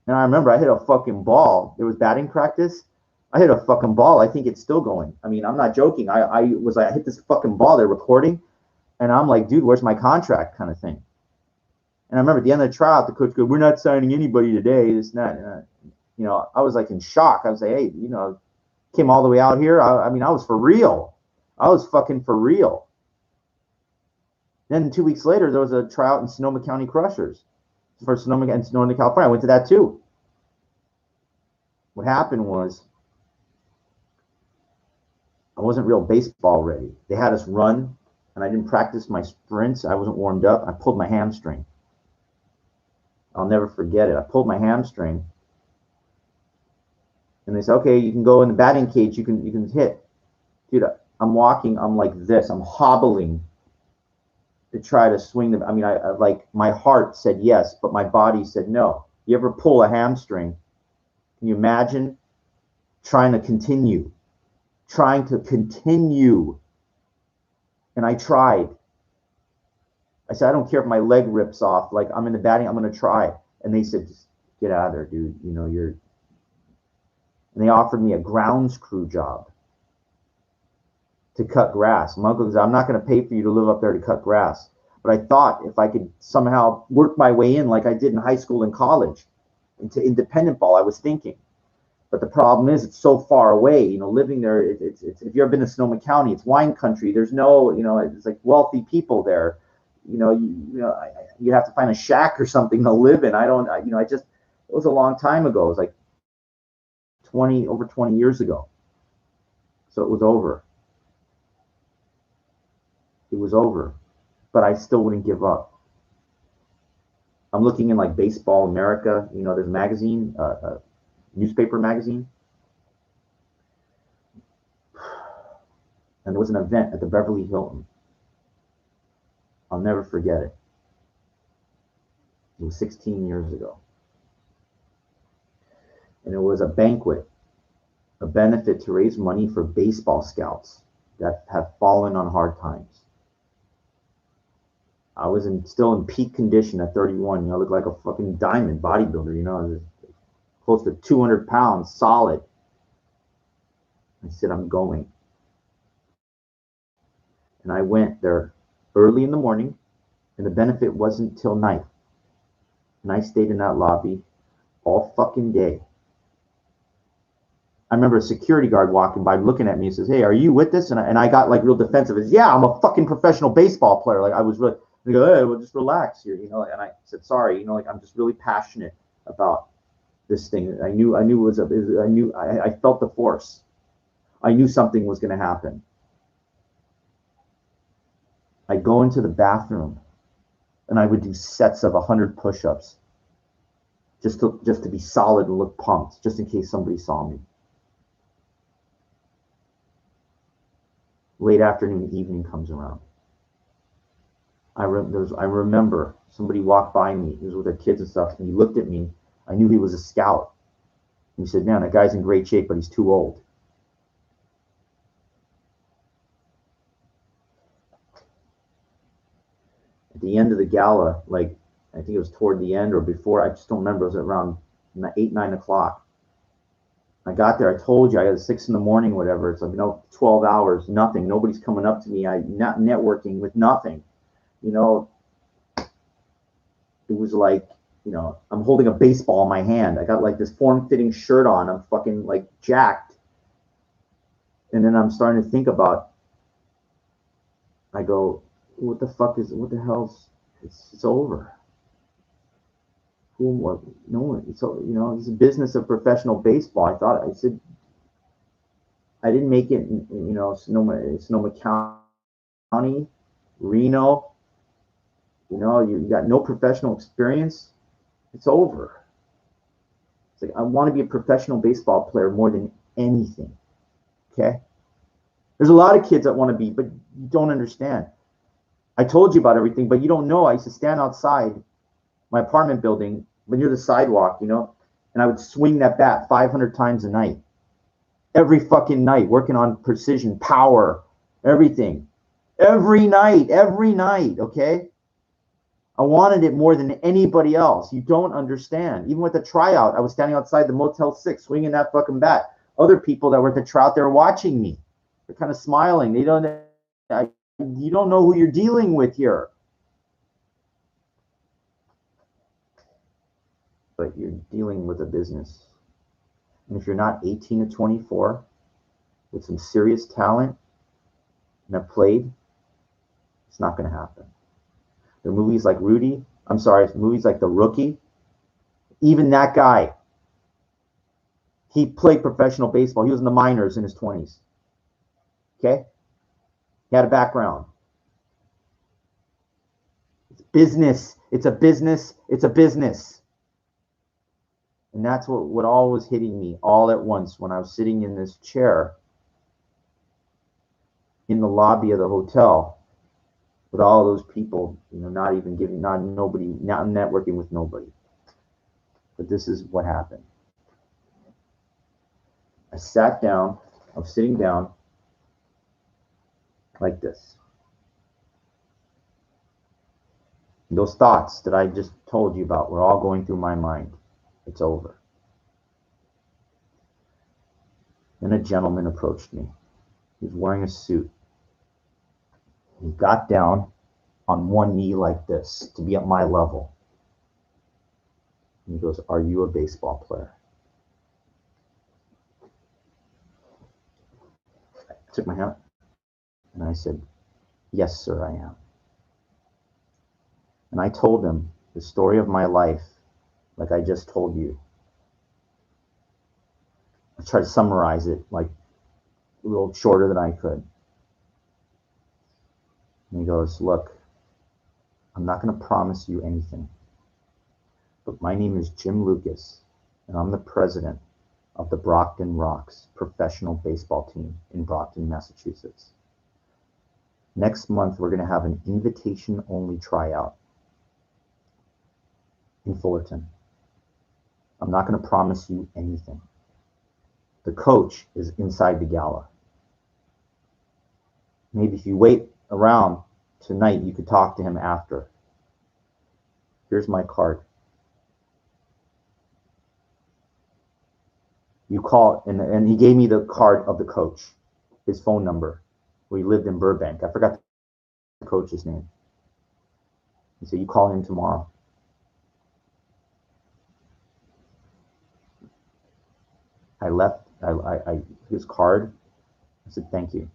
And I remember I hit a fucking ball. There was batting practice. I hit a fucking ball. I think it's still going. I mean, I'm not joking. I was like, I hit this fucking ball. They're recording. And I'm like, dude, where's my contract kind of thing. And I remember at the end of the tryout, the coach goes, we're not signing anybody today. This and that. You know, I was like in shock. I was like, hey, you know, came all the way out here. I mean, I was for real. I was fucking for real. Then 2 weeks later, there was a tryout in Sonoma County Crushers for Sonoma and Sonoma, California. I went to that too. What happened was I wasn't real baseball ready. They had us run, and I didn't practice my sprints. I wasn't warmed up. I pulled my hamstring. I'll never forget it. I pulled my hamstring, and they said, "Okay, you can go in the batting cage. You can hit." Dude, I'm walking. I'm like this. I'm hobbling to try to swing the. I mean, I like my heart said yes, but my body said no. You ever pull a hamstring? Can you imagine trying to continue? Trying to continue. And I tried. I said, I don't care if my leg rips off. Like, I'm in the batting, I'm going to try. And they said, just get out of there, dude. You know, you're. And they offered me a grounds crew job to cut grass. My uncle said, I'm not going to pay for you to live up there to cut grass. But I thought if I could somehow work my way in like I did in high school and college into independent ball, I was thinking. But the problem is it's so far away, you know, living there. It's if you've ever been to Sonoma County, it's wine country. There's no, you know, it's like wealthy people there. You know, you have to find a shack or something to live in. I don't, you know, it was a long time ago. It was like over 20 years ago. So it was over. It was over. But I still wouldn't give up. I'm looking in like Baseball America. You know, there's a magazine, newspaper magazine. And there was an event at the Beverly Hilton. I'll never forget it. It was 16 years ago. And it was a banquet, a benefit to raise money for baseball scouts that have fallen on hard times. I was still in peak condition at 31. You know, I looked like a fucking diamond bodybuilder, you know, close to 200 pounds solid. I said, I'm going. And I went there early in the morning, and the benefit wasn't till night. And I stayed in that lobby all fucking day. I remember a security guard walking by looking at me and says, hey, are you with this? And I got like real defensive. I said, yeah, I'm a fucking professional baseball player. Like I was really, they go, hey, well, just relax here, you know. And I said, sorry, you know, like I'm just really passionate about this thing. I felt the force. I knew something was going to happen. I go into the bathroom and I would do sets of 100 push-ups just to be solid and look pumped, just in case somebody saw me. Late afternoon, evening comes around. I remember somebody walked by me. He was with their kids and stuff, and he looked at me. I knew he was a scout. He said, man, that guy's in great shape, but he's too old. At the end of the gala, like, I think it was toward the end or before, I just don't remember. It was around 8, 9 o'clock. I got there. I told you I was 6 in the morning, whatever. It's like, you know, 12 hours, nothing. Nobody's coming up to me. I'm not networking with nothing. You know, it was like, you know, I'm holding a baseball in my hand. I got like this form-fitting shirt on. I'm fucking like jacked. And then I'm starting to think about, I go, what the hell's, it's over. What? No, it's, it's a business of professional baseball. I said, I didn't make it, Sonoma County, Reno, you got no professional experience. It's over. It's like, I want to be a professional baseball player more than anything. Okay. There's a lot of kids that want to be, but you don't understand. I told you about everything, but you don't know. I used to stand outside my apartment building near the sidewalk, and I would swing that bat 500 times a night. Every fucking night, working on precision, power, everything. Every night, okay? I wanted it more than anybody else. You don't understand. Even with the tryout, I was standing outside the Motel 6 swinging that fucking bat. Other people that were at the tryout, they were watching me. They're kind of smiling. You don't know who you're dealing with here. But you're dealing with a business. And if you're not 18 to 24 with some serious talent and have played, it's not going to happen. There are movies like movies like The Rookie. Even that guy, he played professional baseball. He was in the minors in his 20s. Okay? He had a background. It's business. It's a business. It's a business. And that's what all was hitting me all at once when I was sitting in this chair in the lobby of the hotel with all those people, not networking with nobody. But this is what happened. I sat down, I was sitting down like this. And those thoughts that I just told you about were all going through my mind. It's over. Then a gentleman approached me. He was wearing a suit. He got down on one knee like this to be at my level. And he goes, "Are you a baseball player?" I took my hand and I said, "Yes, sir, I am." And I told him the story of my life like I just told you. I tried to summarize it like a little shorter than I could. And he goes, "Look, I'm not going to promise you anything, but my name is Jim Lucas, and I'm the president of the Brockton Rocks professional baseball team in Brockton, Massachusetts. Next month, we're going to have an invitation-only tryout in Fullerton. I'm not going to promise you anything. The coach is inside the gala. Maybe if you wait around tonight, you could talk to him after. Here's my card. You call," and he gave me the card of the coach, his phone number, where he lived in Burbank. I forgot the coach's name. He said, "You call him tomorrow." I left his card. I said, "Thank you."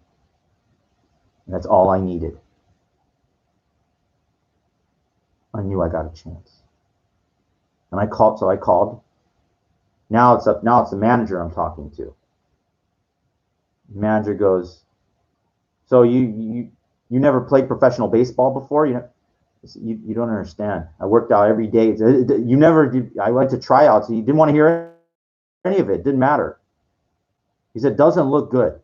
And that's all I needed. I knew I got a chance. And I called. Now it's the manager I'm talking to. The manager goes, "So you never played professional baseball before? You don't understand. I worked out every day. You never did. I went to tryouts. You didn't want to hear any of it. It didn't matter." He said, "Doesn't look good.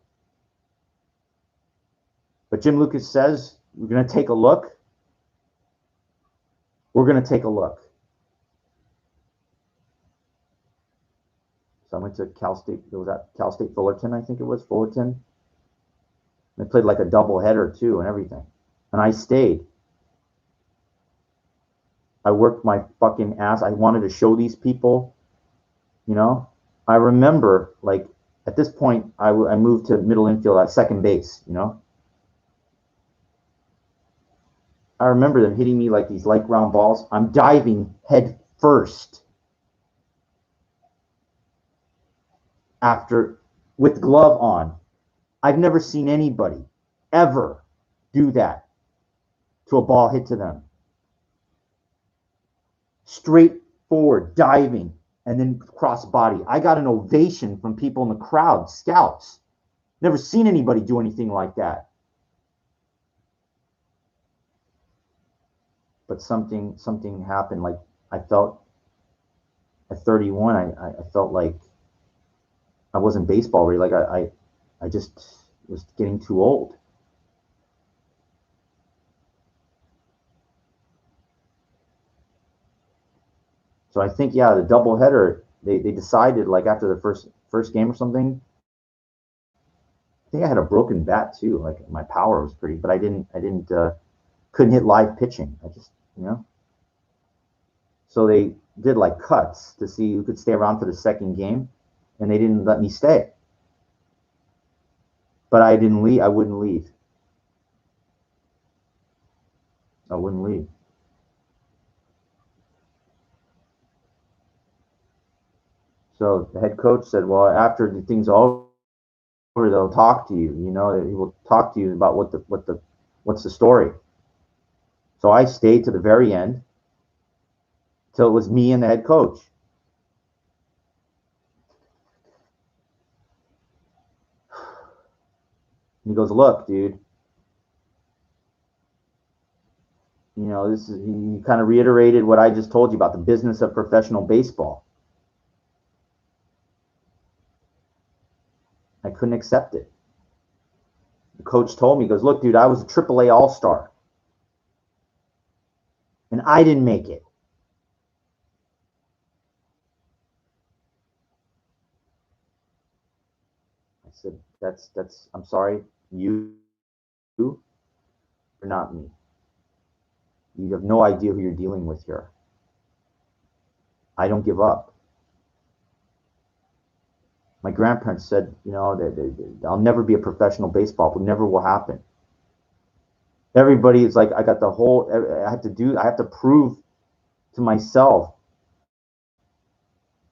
But Jim Lucas says we're going to take a look. We're going to take a look." So I went to Cal State. It was at Cal State Fullerton, I think it was, Fullerton. They played like a double header too and everything. And I stayed. I worked my fucking ass. I wanted to show these people, I remember, like, at this point, I moved to middle infield at second base, I remember them hitting me like these light ground balls. I'm diving head first with glove on. I've never seen anybody ever do that to a ball hit to them. Straight forward, diving, and then cross body. I got an ovation from people in the crowd, scouts. Never seen anybody do anything like that. But something happened. Like I felt at 31, I felt like I wasn't baseball ready. Like I just was getting too old. So I think, yeah, the doubleheader, they decided like after the first game or something. I think I had a broken bat too. Like my power was pretty, but I didn't couldn't hit live pitching. I just So they did like cuts to see who could stay around for the second game, and they didn't let me stay. But I didn't leave. I wouldn't leave. I wouldn't leave. So the head coach said, "Well, after the thing's over, they'll talk to you. He will talk to you about what's the story." So I stayed to the very end till it was me and the head coach. And he goes, "Look, dude, this is," he kind of reiterated what I just told you about the business of professional baseball. I couldn't accept it. The coach told me, he goes, "Look, dude, I was a AAA All-Star, and I didn't make it." I said, "That's. I'm sorry, you are not me. You have no idea who you're dealing with here. I don't give up." My grandparents said, I'll never be a professional baseball player. Never will happen. Everybody is like, I got the whole. I have to prove to myself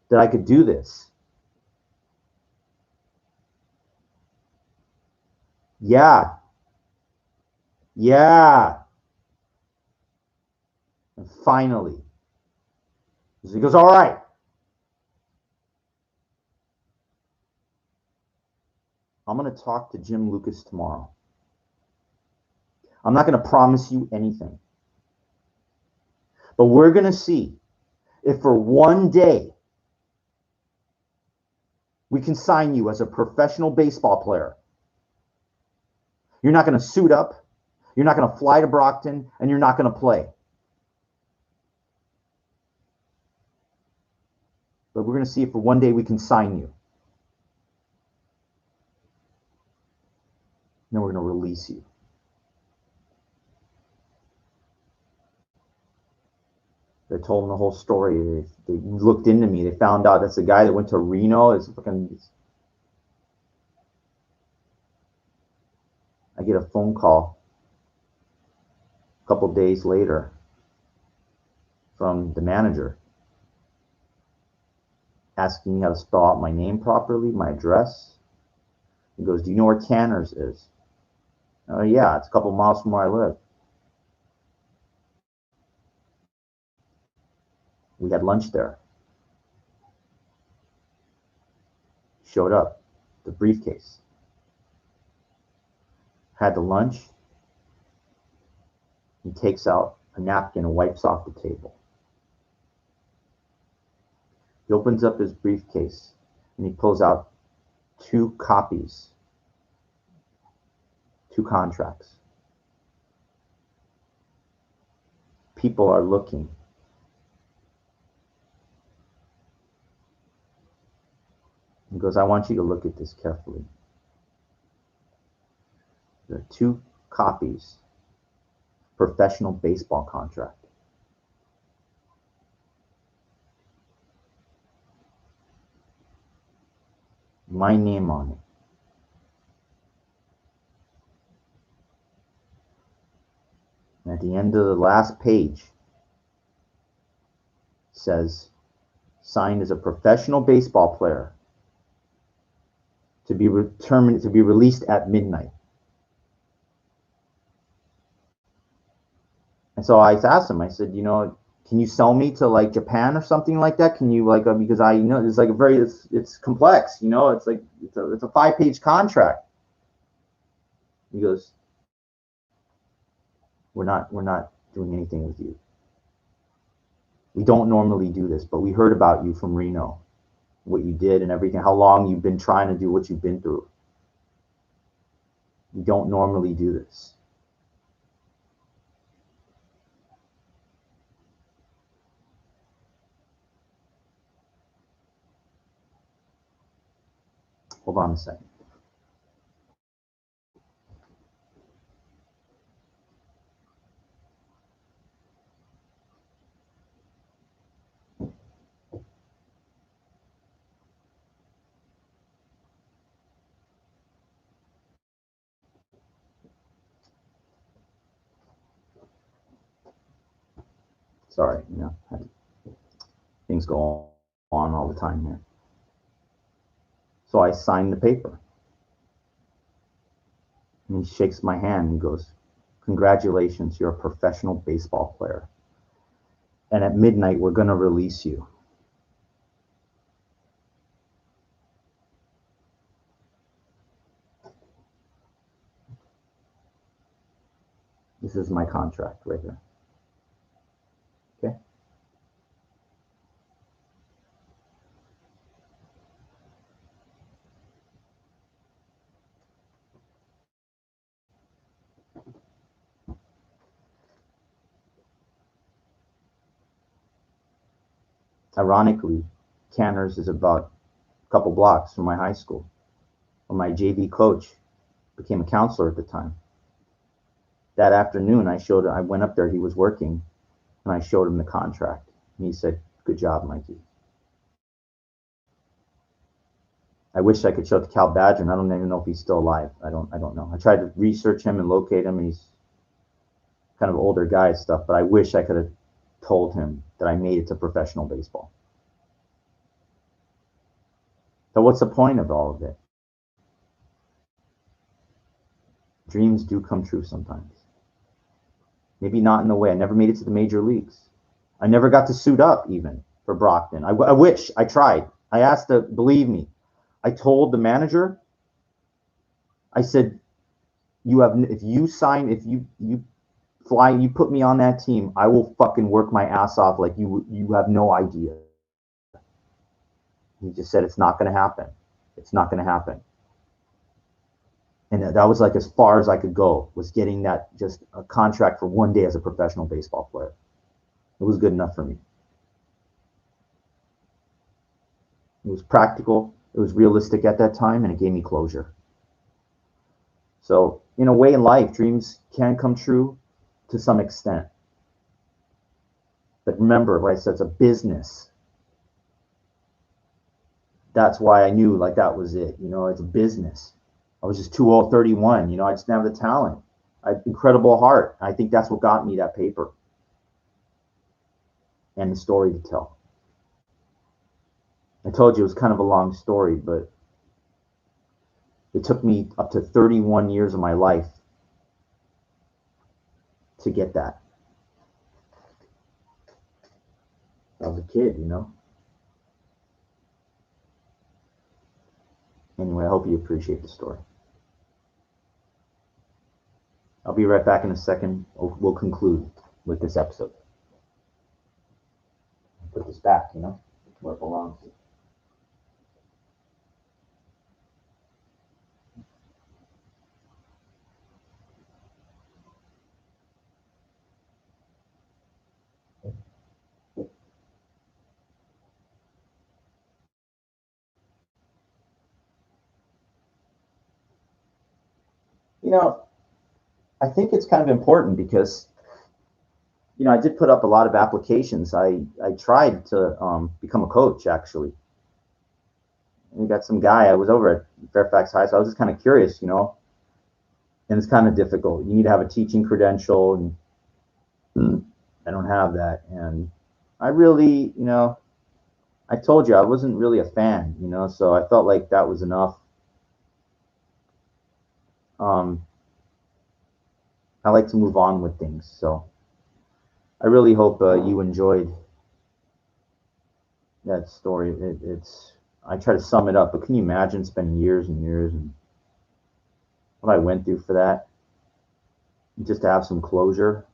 that I could do this. Yeah, yeah. And finally, he goes, "All right, I'm going to talk to Jim Lucas tomorrow. I'm not going to promise you anything, but we're going to see if for one day we can sign you as a professional baseball player. You're not going to suit up, you're not going to fly to Brockton, and you're not going to play. But we're going to see if for one day we can sign you. Then we're going to release you." They told them the whole story. They looked into me. They found out that's the guy that went to Reno. I get a phone call a couple of days later from the manager asking me how to spell out my name properly, my address. He goes, "Do you know where Tanner's is?" "Oh, yeah, it's a couple of miles from where I live." We had lunch there. Showed up, the briefcase. Had the lunch. He takes out a napkin and wipes off the table. He opens up his briefcase and he pulls out two copies, two contracts. People are looking. He goes, "I want you to look at this carefully. There are two copies, professional baseball contract. My name on it. And at the end of the last page says, signed as a professional baseball player to be to be released at midnight. And so I asked him, I said, can you sell me to like Japan or something like that? Can you like, because it's like it's complex, it's like, it's a 5-page contract. He goes, we're not doing anything with you. We don't normally do this, but we heard about you from Reno, what you did and everything, how long you've been trying to do what you've been through. We don't normally do this. Hold on a second. Sorry, things go on all the time here. So I signed the paper. And he shakes my hand and goes, congratulations, you're a professional baseball player. And at midnight, we're going to release you. This is my contract right here. Okay? Ironically, Canners is about a couple blocks from my high school, where my JV coach became a counselor at the time. That afternoon, I went up there, he was working, and I showed him the contract. And he said, good job, Mikey. I wish I could show it to Cal Badger, and I don't even know if he's still alive. I don't know. I tried to research him and locate him, and he's kind of older guy stuff, but I wish I could have told him that I made it to professional baseball. So what's the point of all of it? Dreams do come true sometimes. Maybe not in the way. I never made it to the major leagues. I never got to suit up even for Brockton. I wish. I tried. I asked to believe me. I told the manager, I said, if you fly, you put me on that team, I will fucking work my ass off like you have no idea. He just said, it's not going to happen. It's not going to happen. And that was like as far as I could go, was getting that, just a contract for one day as a professional baseball player. It was good enough for me. It was practical, it was realistic at that time, and it gave me closure. So, in a way in life, dreams can come true to some extent. But remember, what I said, it's a business. That's why I knew like that was it. It's a business. I was just too old, 31. I just didn't have the talent. I had incredible heart. I think that's what got me that paper and the story to tell. I told you it was kind of a long story, but it took me up to 31 years of my life to get that. I was a kid, Anyway, I hope you appreciate the story. I'll be right back in a second. We'll conclude with this episode. Put this back, where it belongs. I think it's kind of important because, I did put up a lot of applications. I tried to become a coach, actually. We got some guy, I was over at Fairfax High, so I was just kind of curious, and it's kind of difficult. You need to have a teaching credential, and I don't have that. And I really, I told you I wasn't really a fan, so I felt like that was enough. I like to move on with things. So I really hope you enjoyed that story. It's I try to sum it up, but can you imagine spending years and years and what I went through for that, just to have some closure?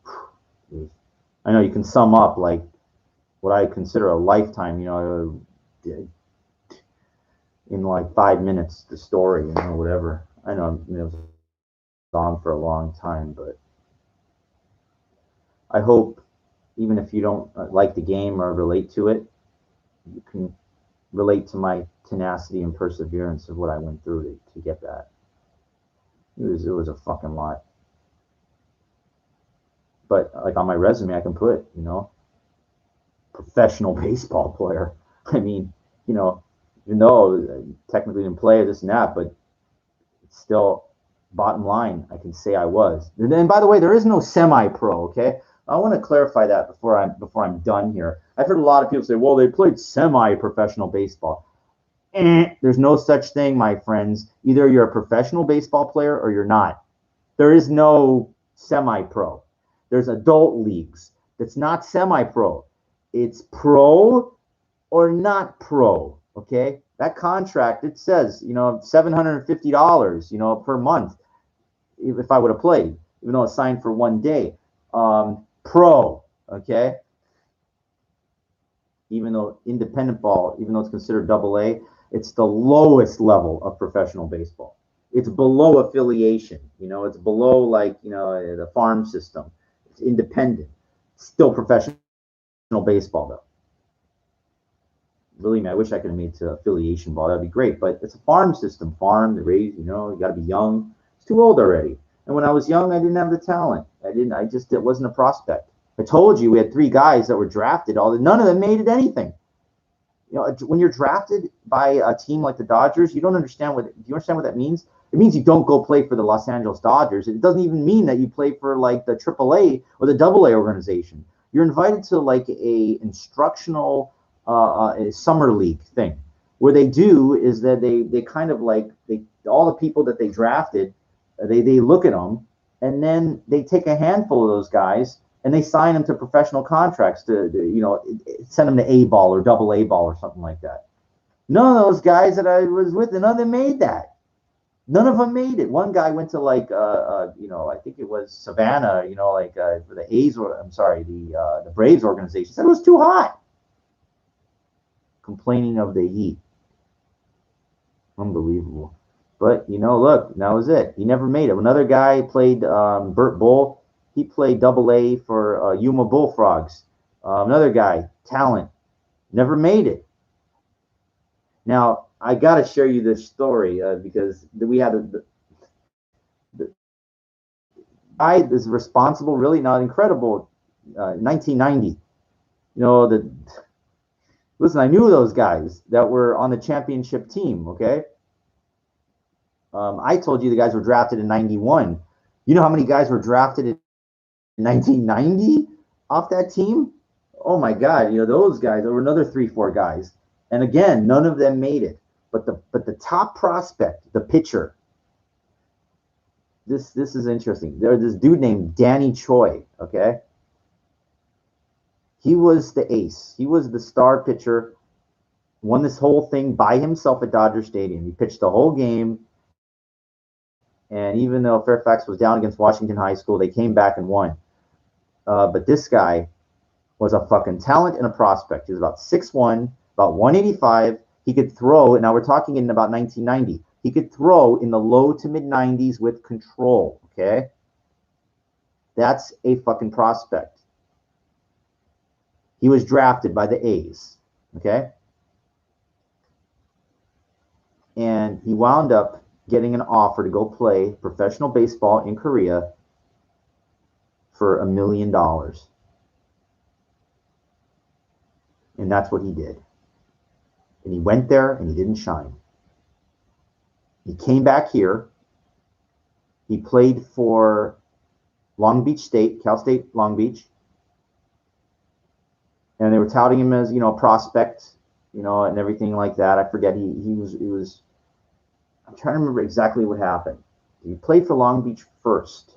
I know you can sum up like what I consider a lifetime, in like 5 minutes, the story, whatever. I know it was on for a long time, but I hope even if you don't like the game or relate to it, you can relate to my tenacity and perseverance of what I went through to get that. It was a fucking lot. But like on my resume, I can put, professional baseball player. I mean, even though I technically didn't play this and that, but it's still bottom line, I can say I was. And then, by the way, there is no semi-pro. Okay, I want to clarify that before I'm done here. I've heard a lot of people say, "Well, they played semi-professional baseball." There's no such thing, my friends. Either you're a professional baseball player or you're not. There is no semi-pro. There's adult leagues. That's not semi-pro. It's pro or not pro. Okay, that contract, it says, $750, per month if I would have played, even though it's signed for 1 day. Pro. Okay, even though independent ball, even though it's considered AA, it's the lowest level of professional baseball. It's below affiliation. It's below the farm system. It's independent. Still professional baseball though. Believe me, I wish I could have made to affiliation ball. That'd be great. But it's a farm system. Farm, they raise. You got to be young. It's too old already. And when I was young, I didn't have the talent. It wasn't a prospect. I told you we had 3 guys that were drafted. None of them made it anything. When you're drafted by a team like the Dodgers, you don't understand do you understand what that means? It means you don't go play for the Los Angeles Dodgers. It doesn't even mean that you play for like the AAA or the AA organization. You're invited to like a instructional a summer league thing. What they do is that they kind of like all the people that they drafted, they look at them and then they take a handful of those guys and they sign them to professional contracts to send them to A ball or AA ball or something like that. None of those guys that I was with, none of them made that. None of them made it. One guy went to I think it was Savannah, for the A's, or I'm sorry, the Braves organization. Said it was too hot. Complaining of the heat. Unbelievable. But look, that was it. He never made it. Another guy played, Burt Bull. He played AA for Yuma Bullfrogs. Another guy, talent, never made it. Now I got to share you this story because we had the guy is responsible, really not incredible. 1990. Listen, I knew those guys that were on the championship team. Okay. I told you the guys were drafted in 91. You know how many guys were drafted in 1990 off that team? Oh my God! Those guys. There were another 3-4 guys, and again, none of them made it. But the top prospect, the pitcher. This is interesting. There's this dude named Danny Choi. Okay. He was the ace. He was the star pitcher. Won this whole thing by himself at Dodger Stadium. He pitched the whole game. And even though Fairfax was down against Washington High School, they came back and won. But this guy was a fucking talent and a prospect. He was about 6'1", about 185. He could throw, and now we're talking in about 1990. He could throw in the low to mid 90s with control, okay? That's a fucking prospect. He was drafted by the A's, okay? And he wound up getting an offer to go play professional baseball in Korea for $1 million. And that's what he did. And he went there and he didn't shine. He came back here. He played for Long Beach State, Cal State Long Beach. And they were touting him as, a prospect, and everything like that. I forget. He was I'm trying to remember exactly what happened. He played for Long Beach first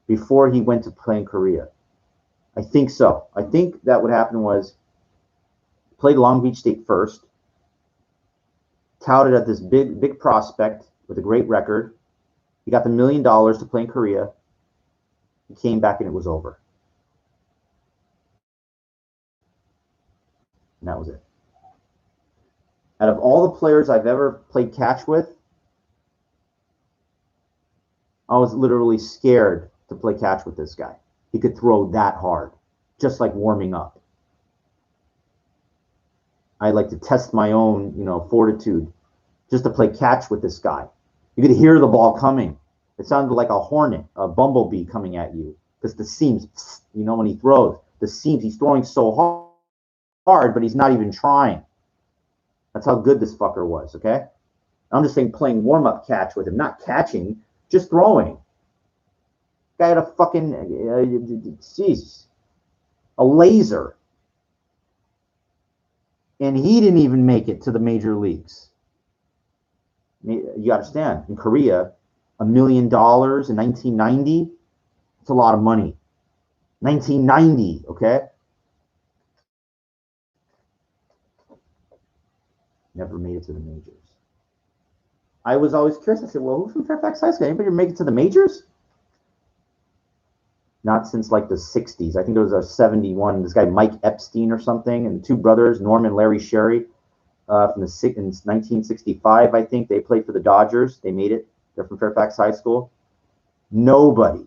before he went to play in Korea. I think so. I think that what happened was played Long Beach State first, touted at this big prospect with a great record. He got the $1 million to play in Korea. He came back and it was over. And that was it. Out of all the players I've ever played catch with, I was literally scared to play catch with this guy. He could throw that hard, just like warming up. I like to test my own, fortitude just to play catch with this guy. You could hear the ball coming. It sounded like a hornet, a bumblebee coming at you. Because the seams, when he throws, the seams, he's throwing so hard, but he's not even trying. That's how good this fucker was, okay? I'm just saying playing warm-up catch with him, not catching, just throwing. Guy had a fucking, Jesus, a laser. And he didn't even make it to the major leagues. You understand, in Korea, $1 million in 1990, it's a lot of money. 1990, okay? Never made it to the majors. I was always curious. I said, well, who's from Fairfax High School? Anybody make it to the majors? Not since like the 60s. I think there was a 71. This guy, Mike Epstein or something, and two brothers, Norm and Larry Sherry, in 1965, I think. They played for the Dodgers. They made it. They're from Fairfax High School. Nobody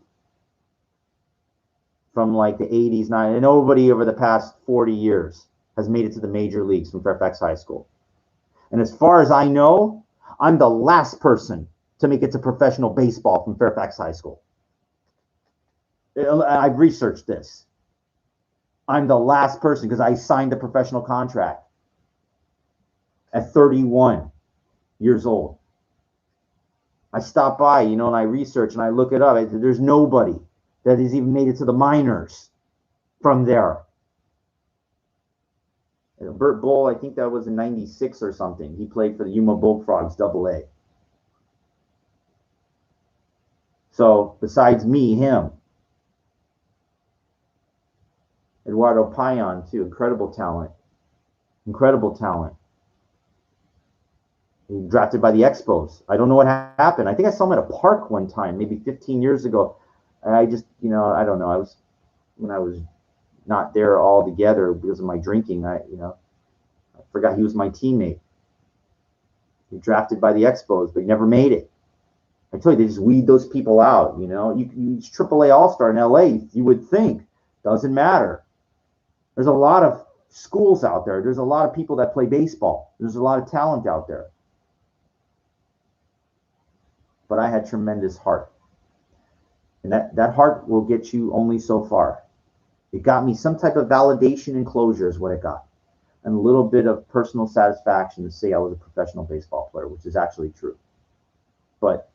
from like the 80s, nobody over the past 40 years has made it to the major leagues from Fairfax High School. And as far as I know, I'm the last person to make it to professional baseball from Fairfax High School. I've researched this. I'm the last person because I signed a professional contract at 31 years old. I stop by, and I research and I look it up. There's nobody that has even made it to the minors from there. Bert Bull, I think that was in 96 or something. He played for the Yuma Bullfrogs AA. So besides me, him. Eduardo Payan, too. Incredible talent. Incredible talent. He drafted by the Expos. I don't know what happened. I think I saw him at a park one time, maybe 15 years ago. I just, I don't know. When I was not there all together because of my drinking, I forgot he was my teammate. He drafted by the Expos, but he never made it. I tell you, they just weed those people out, You AAA All-Star in LA, you would think. Doesn't matter. There's a lot of schools out there. There's a lot of people that play baseball. There's a lot of talent out there. But I had tremendous heart. And that heart will get you only so far. It got me some type of validation and closure is what it got. And a little bit of personal satisfaction to say I was a professional baseball player, which is actually true. But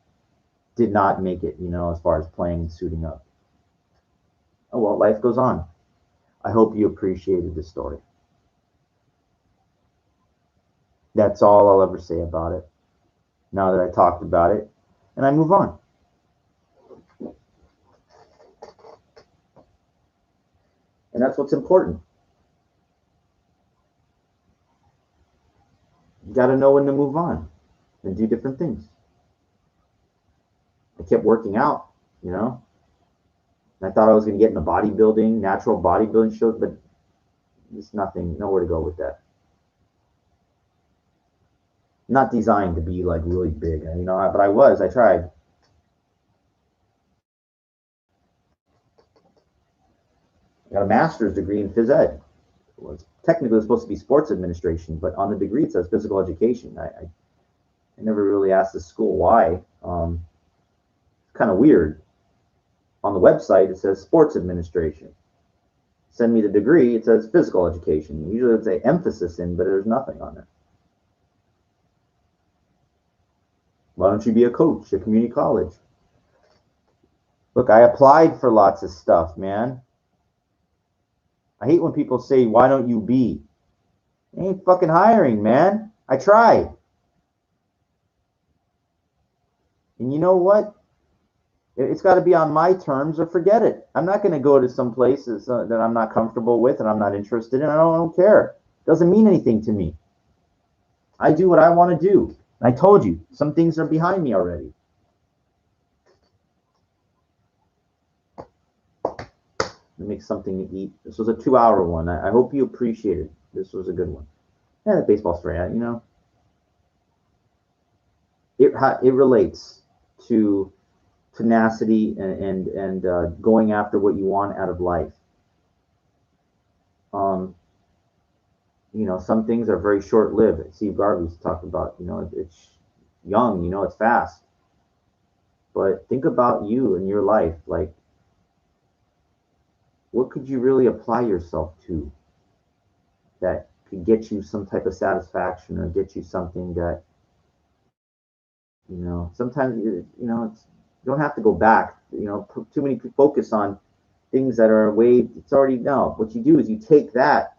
did not make it, as far as playing and suiting up. Oh, well, life goes on. I hope you appreciated this story. That's all I'll ever say about it. Now that I talked about it, and I move on. And that's what's important. You got to know when to move on and do different things. I kept working out, I thought I was going to get into bodybuilding, natural bodybuilding shows, but there's nowhere to go with that. Not designed to be like really big, but I tried. I got a master's degree in phys ed. Technically, it was supposed to be sports administration, but on the degree it says physical education. I never really asked the school why. It's kind of weird. On the website, it says sports administration. Send me the degree, it says physical education. Usually it's an emphasis in, but there's nothing on it. Why don't you be a coach at community college? Look, I applied for lots of stuff, man. I hate when people say, why don't you be? They ain't fucking hiring, man. I tried. And you know what? It's got to be on my terms or forget it. I'm not going to go to some places that I'm not comfortable with and I'm not interested in. I don't care. It doesn't mean anything to me. I do what I want to do. I told you, some things are behind me already. Make something to eat. This was a 2-hour one. I hope you appreciate it. This was a good one. Yeah, the baseball story, you know, it relates to tenacity and going after what you want out of life. You know, some things are very short-lived. Steve Garvey's talked about, you know, it's young, you know, it's fast. But think about you and your life. Like, what could you really apply yourself to that could get you some type of satisfaction or get you something that, you know, sometimes, you know, you don't have to go back. You know, too many people focus on things that are way, it's already, no. What you do is you take that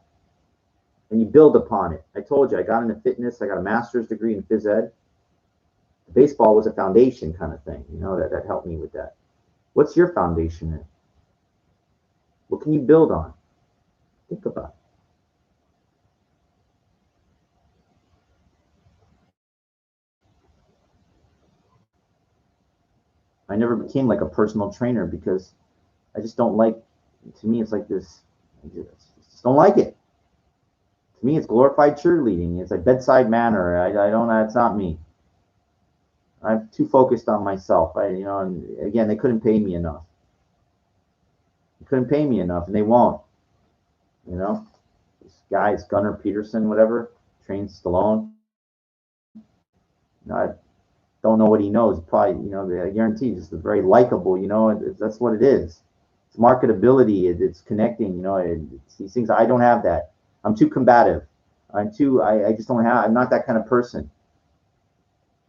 and you build upon it. I told you, I got into fitness. I got a master's degree in phys ed. Baseball was a foundation kind of thing, you know, that helped me with that. What's your foundation in? What can you build on? Think about it. I never became like a personal trainer because I just don't like, to me, it's like this, I just don't like it. To me, it's glorified cheerleading. It's like bedside manner. I don't, that's not me. I'm too focused on myself. You know, and again, they couldn't pay me enough. They couldn't pay me enough, and they won't. You know, this guy's Gunnar Peterson, whatever, trains Stallone. You know, I don't know what he knows. Probably, you know, I guarantee just very likable. You know, that's what it is. It's marketability. It's connecting. You know, it's these things. I don't have that. I'm too combative. I just don't have. I'm not that kind of person.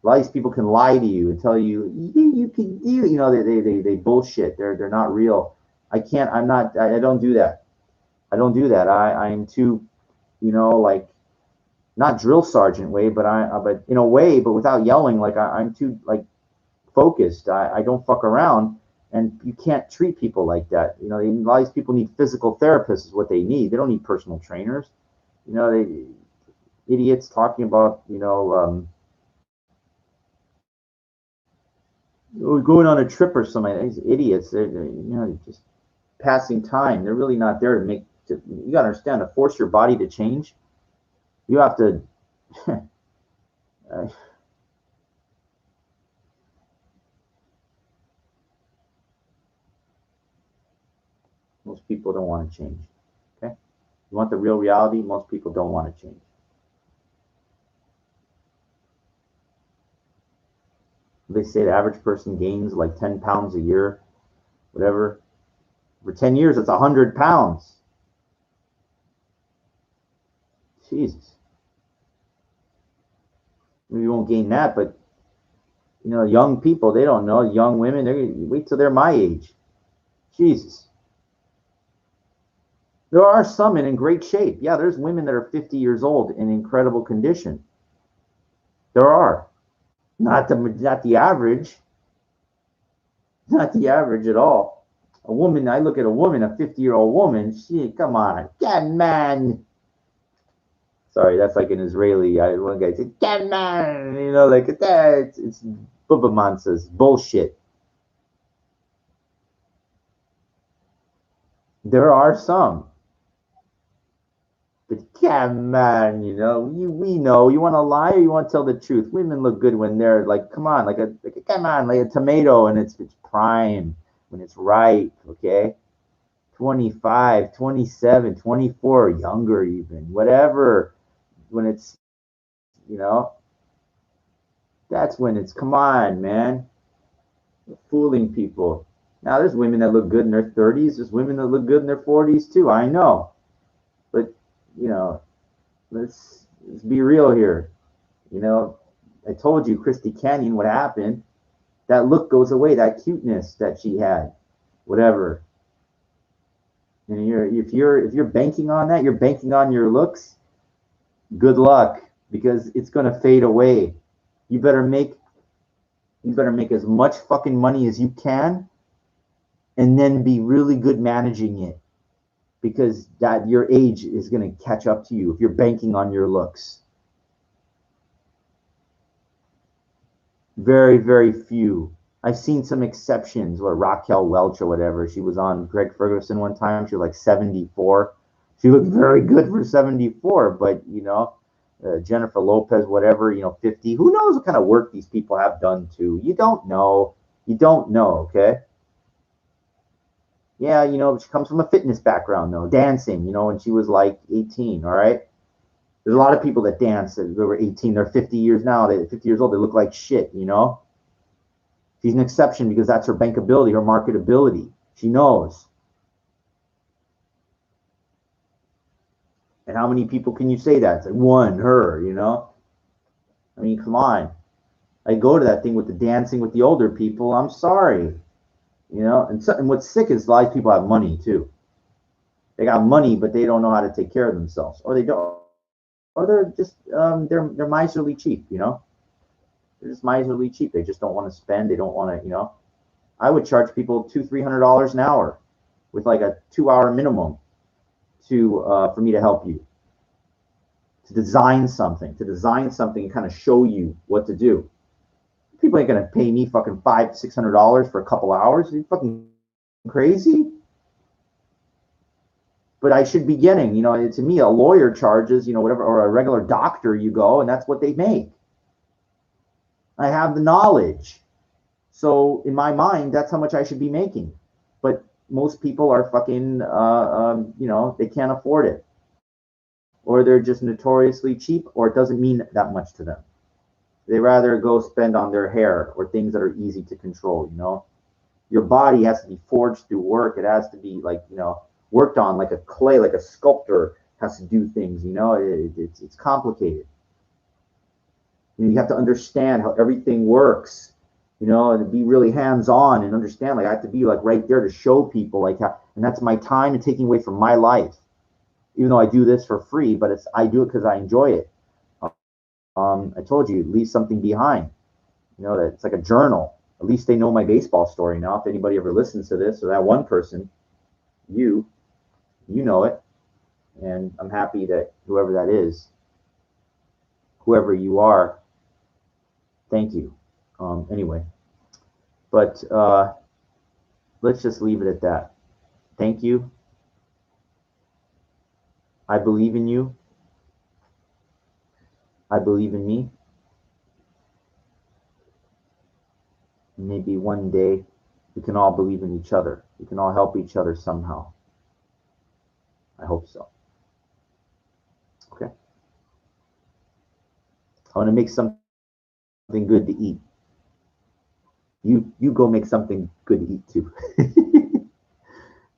A lot of these people can lie to you and tell you can do. You know, they bullshit. They're not real. I can't. I'm not. I don't do that. I don't do that. I'm too, you know, like not drill sergeant way, but in a way, but without yelling. Like I'm too like focused. I don't fuck around, and you can't treat people like that. You know, a lot of these people need physical therapists. Is what they need. They don't need personal trainers. You know, they idiots talking about, you know, going on a trip or something. These idiots, you know, just passing time. They're really not there to make. You got to understand, to force your body to change, you have to. Most people don't want to change. Okay, you want the real reality. Most people don't want to change. They say the average person gains like 10 pounds a year, whatever. For 10 years, it's 100 pounds. Jesus. Maybe you won't gain that, but you know, young people, they don't know. Young women, they wait till they're my age. Jesus. There are some in great shape. Yeah, there's women that are 50 years old in incredible condition. There are. Not the average. Not the average at all. A woman, I look at a woman, a 50-year-old woman, come on. Yeah, man. Sorry, that's like an Israeli. One guy said, yeah, man. You know, like that. It's Bubba Mansa's bullshit. There are some. But come on, you know, we know. You want to lie or you want to tell the truth? Women look good when they're like, come on, come on, like a tomato and it's prime, when it's ripe, okay? 25, 27, 24, younger even, whatever. When it's, you know, that's when it's, come on, man. You're fooling people. Now, there's women that look good in their 30s. There's women that look good in their 40s too. I know. But, you know, let's be real here. You know, I told you, Christy Canyon, what happened. That look goes away, that cuteness that she had, whatever. And if you're banking on that, you're banking on your looks. Good luck, because it's gonna fade away. You better make You better make as much fucking money as you can and then be really good managing it, because that your age is going to catch up to you if you're banking on your looks. Very, very few. I've seen some exceptions, what Raquel Welch or whatever. She was on Greg Ferguson one time. She was like 74. She looked very good for 74, but Jennifer Lopez, whatever, 50. Who knows what kind of work these people have done too? You don't know. You don't know, okay? Yeah, she comes from a fitness background though, dancing, when she was like 18, all right? There's a lot of people that dance that they were 18, they're 50 years now, they're 50 years old, they look like shit, She's an exception because that's her bankability, her marketability. She knows. And how many people can you say that? It's like one, her, I mean, come on. I go to that thing with the dancing with the older people. I'm sorry. And what's sick is a lot of people have money too. They got money, but they don't know how to take care of themselves, or they don't, or they're just they're miserly cheap. They're just miserly cheap. They just don't want to spend. They don't want to. I would charge people $200-300 an hour, with like a 2-hour minimum, to for me to help you, to design something, and kind of show you what to do. People ain't gonna pay me fucking $500-600 for a couple hours. Are you fucking crazy? But I should be getting, to me, a lawyer charges, whatever, or a regular doctor, you go, and that's what they make. I have the knowledge. So in my mind, that's how much I should be making. But most people are fucking, they can't afford it. Or they're just notoriously cheap, or it doesn't mean that much to them. They rather go spend on their hair or things that are easy to control, Your body has to be forged through work. It has to be like, worked on like a clay, like a sculptor has to do things, it's complicated. You have to understand how everything works, and be really hands-on and understand. Like I have to be like right there to show people like how, and that's my time and taking away from my life. Even though I do this for free, but I do it because I enjoy it. I told you, leave something behind. That it's like a journal. At least they know my baseball story now. If anybody ever listens to this, or that one person, you know it. And I'm happy that whoever that is, whoever you are, thank you. Anyway, but let's just leave it at that. Thank you. I believe in you. I believe in me. Maybe one day we can all believe in each other. We can all help each other somehow. I hope so. Okay. I want to make something good to eat. You go make something good to eat too.